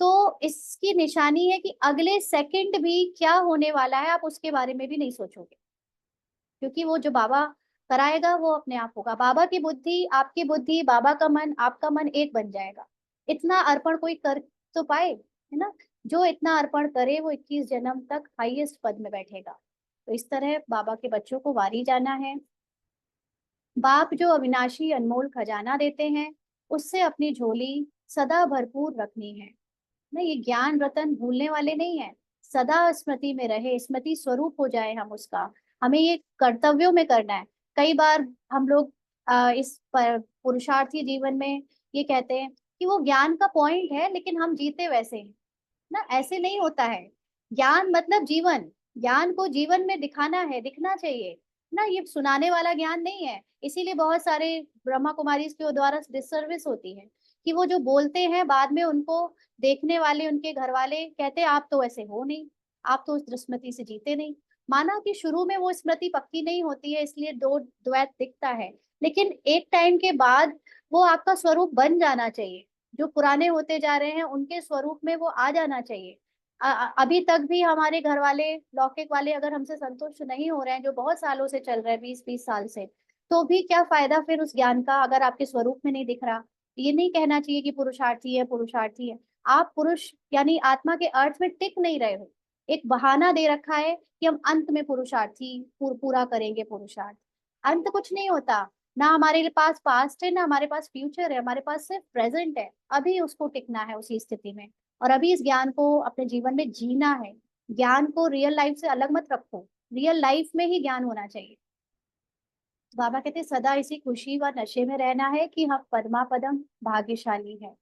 तो इसकी निशानी है कि अगले सेकंड भी क्या होने वाला है आप उसके बारे में भी नहीं सोचोगे, क्योंकि वो जो बाबा कराएगा वो अपने आप होगा। बाबा की बुद्धि आपकी बुद्धि, बाबा का मन आपका मन एक बन जाएगा। इतना अर्पण कोई कर तो पाए, है ना। जो इतना अर्पण करे वो 21 जन्म तक हाईएस्ट पद में बैठेगा। तो इस तरह बाबा के बच्चों को वारी जाना है। बाप जो अविनाशी अनमोल खजाना देते हैं, उससे अपनी झोली सदा भरपूर रखनी है ना। ये ज्ञान रतन भूलने वाले नहीं है, सदा स्मृति में रहे, स्मृति स्वरूप हो जाए हम उसका। हमें ये कर्तव्यों में करना है। कई बार हम लोग पुरुषार्थी जीवन में ये कहते हैं कि वो ज्ञान का पॉइंट है, लेकिन हम जीते वैसे हैं ना। ऐसे नहीं होता है। ज्ञान मतलब जीवन, ज्ञान को जीवन में दिखाना है, दिखना चाहिए ना। ये सुनाने वाला ज्ञान नहीं है। इसीलिए बहुत सारे ब्रह्मा कुमारी के द्वारा डिससर्विस होती है कि वो जो बोलते हैं बाद में उनको देखने वाले, उनके घर वाले कहते हैं आप तो ऐसे हो नहीं, आप तो उस स्मृति से जीते नहीं। माना कि शुरू में वो स्मृति पक्की नहीं होती है, इसलिए दो द्वैत दिखता है, लेकिन एक टाइम के बाद वो आपका स्वरूप बन जाना चाहिए। जो पुराने होते जा रहे हैं उनके स्वरूप में वो आ जाना चाहिए। अभी तक भी हमारे घर वाले, लौकिक वाले अगर हमसे संतुष्ट नहीं हो रहे हैं, जो बहुत सालों से चल रहे हैं, 20-20 साल से, तो भी क्या फायदा फिर उस ज्ञान का अगर आपके स्वरूप में नहीं दिख रहा। ये नहीं कहना चाहिए कि पुरुषार्थी है पुरुषार्थी है। आप पुरुष यानी आत्मा के अर्थ में टिक नहीं रहे हो। एक बहाना दे रखा है कि हम अंत में पूरा करेंगे पुरुषार्थ। अंत कुछ नहीं होता। ना हमारे पास पास्ट है, ना हमारे पास फ्यूचर है, हमारे पास सिर्फ प्रेजेंट है। अभी उसको टिकना है उसी स्थिति में, और अभी इस ज्ञान को अपने जीवन में जीना है। ज्ञान को रियल लाइफ से अलग मत रखो, रियल लाइफ में ही ज्ञान होना चाहिए। तो बाबा कहते हैं, सदा इसी खुशी व नशे में रहना है कि हम पद्म भाग्यशाली है।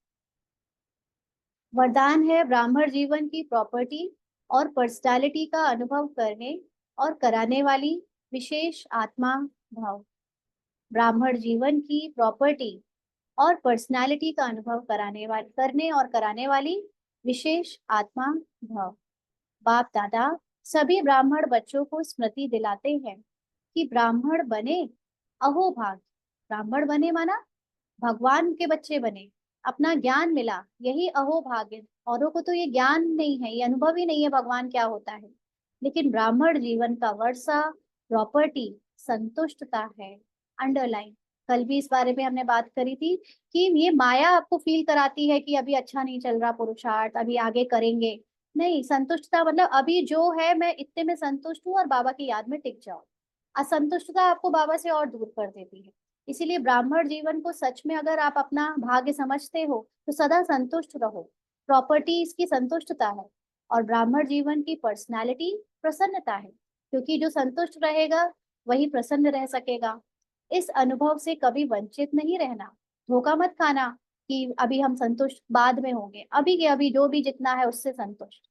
वरदान है ब्राह्मण जीवन की प्रॉपर्टी और पर्सनालिटी का अनुभव करने और कराने वाली विशेष आत्मा भाव। ब्राह्मण जीवन की प्रॉपर्टी और पर्सनालिटी का अनुभव करने और कराने वाली विशेष आत्मा भाव। बाप दादा सभी ब्राह्मण बच्चों को स्मृति दिलाते हैं कि ब्राह्मण बने अहोभाग्य। ब्राह्मण बने माना भगवान के बच्चे बने, अपना ज्ञान मिला, यही अहोभाग्य। औरों को तो ये ज्ञान नहीं है, ये अनुभव ही नहीं है भगवान क्या होता है। लेकिन ब्राह्मण जीवन का वर्षा प्रॉपर्टी संतुष्टता है। अंडरलाइन, कल भी इस बारे में हमने बात करी थी कि ये माया आपको फील कराती है कि अभी अच्छा नहीं चल रहा पुरुषार्थ, अभी आगे करेंगे। नहीं, संतुष्टता मतलब अभी जो है मैं इतने में संतुष्ट हूँ और बाबा की याद में टिक जाओ। असंतुष्टता आपको बाबा से और दूर कर देती है। इसीलिए ब्राह्मण जीवन को सच में अगर आप अपना भाग्य समझते हो तो सदा संतुष्ट रहो। प्रॉपर्टी इसकी संतुष्टता है, और ब्राह्मण जीवन की पर्सनालिटी प्रसन्नता है, क्योंकि जो संतुष्ट रहेगा वही प्रसन्न रह सकेगा। इस अनुभव से कभी वंचित नहीं रहना। धोखा मत खाना कि अभी हम संतुष्ट बाद में होंगे, अभी के अभी जो भी जितना है उससे संतुष्ट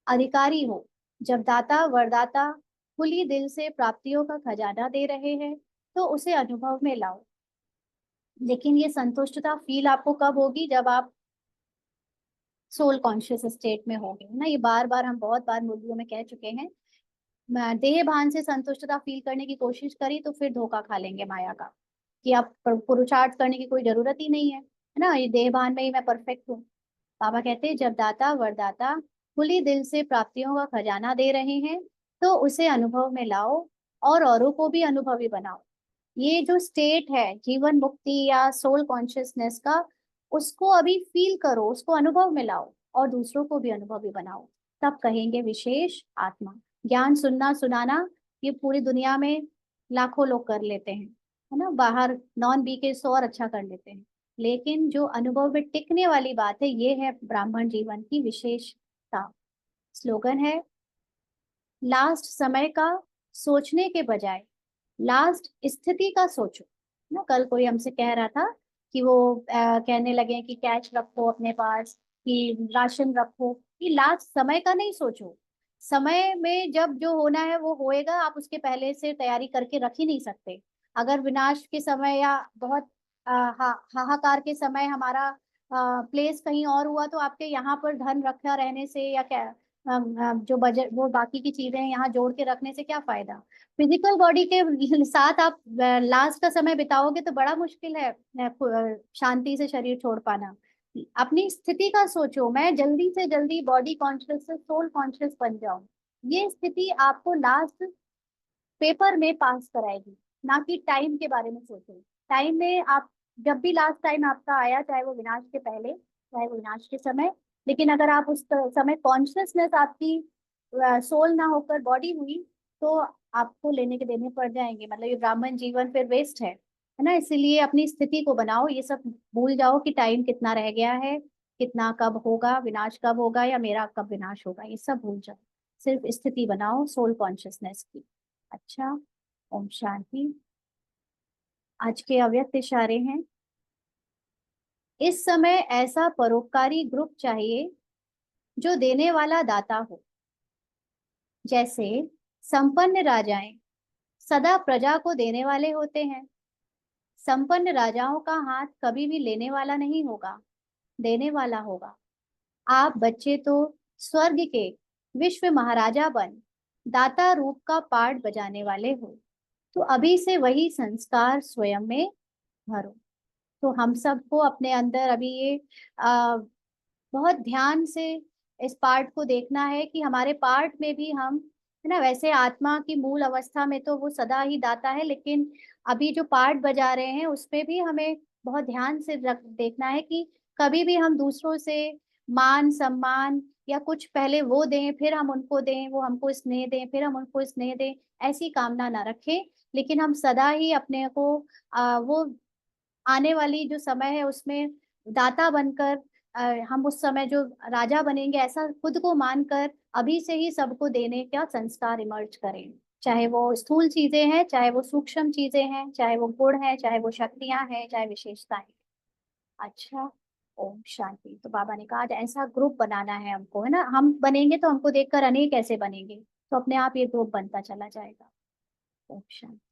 अधिकारी हो। जब दाता वरदाता खुली दिल से प्राप्तियों का खजाना दे रहे हैं तो उसे अनुभव में लाओ। लेकिन ये संतुष्टता फील आपको कब होगी? जब आप सोल कॉन्शियस स्टेट में होंगे ना। ये बार बार हम बहुत बार मुर्गियों में कह चुके हैं। देह भान से संतुष्टता फील करने की कोशिश करी तो फिर धोखा खा लेंगे माया का, कि आप पुरुषार्थ करने की कोई जरूरत ही नहीं है ना, ये देह भान में ही मैं परफेक्ट हूँ। बाबा कहते हैं, जब दाता वरदाता खुली दिल से प्राप्तियों का खजाना दे रहे हैं तो उसे अनुभव में लाओ और औरों को भी अनुभवी बनाओ। ये जो स्टेट है जीवन मुक्ति या सोल कॉन्शियसनेस का, उसको अभी फील करो, उसको अनुभव में लाओ और दूसरों को भी अनुभवी बनाओ। तब कहेंगे विशेष आत्मा। ज्ञान सुनना सुनाना ये पूरी दुनिया में लाखों लोग कर लेते हैं, है ना, बाहर नॉन बी के सौ और अच्छा कर लेते हैं। लेकिन जो अनुभव में टिकने वाली बात है, ये है ब्राह्मण जीवन की विशेषता। स्लोगन है, लास्ट समय का सोचने के बजाय लास्ट स्थिति का सोचो। ना, कल कोई हमसे कह रहा था कि वो कहने लगे कि कैश रखो अपने पास, कि राशन रखो, कि लास्ट समय का नहीं सोचो। समय में जब जो होना है वो होएगा, आप उसके पहले से तैयारी करके रख ही नहीं सकते। अगर विनाश के समय या बहुत हाहाकार के समय हमारा प्लेस कहीं और हुआ तो आपके यहाँ पर धन रखा रहने से या क्या, जो बजट वो बाकी की चीजें यहाँ जोड़ के रखने से क्या फायदा। फिजिकल बॉडी के साथ आप लास्ट का समय बिताओगे तो बड़ा मुश्किल है शांति से शरीर छोड़ पाना। अपनी स्थिति का सोचो, मैं जल्दी से जल्दी बॉडी कॉन्शियस से सोल कॉन्शियस बन जाऊं। ये स्थिति आपको लास्ट पेपर में पास कराएगी, ना कि टाइम के बारे में सोचो। टाइम में आप जब भी लास्ट टाइम आपका आया, चाहे वो विनाश के पहले चाहे वो विनाश के समय, लेकिन अगर आप उस समय कॉन्शियसनेस आपकी सोल ना होकर बॉडी हुई तो आपको लेने के देने पड़ जाएंगे। मतलब ये ब्राह्मण जीवन फिर वेस्ट है ना। इसीलिए अपनी स्थिति को बनाओ, ये सब भूल जाओ कि टाइम कितना रह गया है, कितना कब होगा, विनाश कब होगा या मेरा कब विनाश होगा, ये सब भूल जाओ। सिर्फ स्थिति बनाओ सोल कॉन्शियसनेस की। अच्छा, ओम शांति। आज के अव्यक्त इशारे हैं, इस समय ऐसा परोपकारी ग्रुप चाहिए जो देने वाला दाता हो। जैसे संपन्न राजाएं सदा प्रजा को देने वाले होते हैं, संपन्न राजाओं का हाथ कभी भी लेने वाला नहीं होगा, देने वाला होगा। आप बच्चे तो स्वर्ग के विश्व महाराजा बन दाता रूप का पाठ बजाने वाले हो, तो अभी से वही संस्कार स्वयं में भरो। तो हम सबको अपने अंदर अभी ये बहुत ध्यान से इस पार्ट को देखना है कि हमारे पार्ट में भी हम, है ना, वैसे आत्मा की मूल अवस्था में तो वो सदा ही दाता है, लेकिन अभी जो पार्ट बजा रहे हैं उसमें भी हमें बहुत ध्यान से देखना है कि कभी भी हम दूसरों से मान सम्मान या कुछ पहले वो दें फिर हम उनको दें, वो हमको स्नेह दें फिर हम उनको स्नेह दें, ऐसी कामना ना रखें। लेकिन हम सदा ही अपने को वो आने वाली जो समय है उसमें दाता बनकर, हम उस समय जो राजा बनेंगे ऐसा खुद को मानकर अभी से ही सबको देने का संस्कार इमर्ज करें। चाहे वो स्थूल चीजें हैं, चाहे वो सूक्ष्म चीजें हैं, चाहे वो गुण है, चाहे वो शक्तियां हैं, चाहे विशेषताएं। अच्छा। ओम शांति। तो बाबा ने कहा आज ऐसा ग्रुप बनाना है हमको, है ना, हम बनेंगे तो हमको देखकर अनेक ऐसे बनेंगे, तो अपने आप ये ग्रुप बनता चला जाएगा। ओम शांति।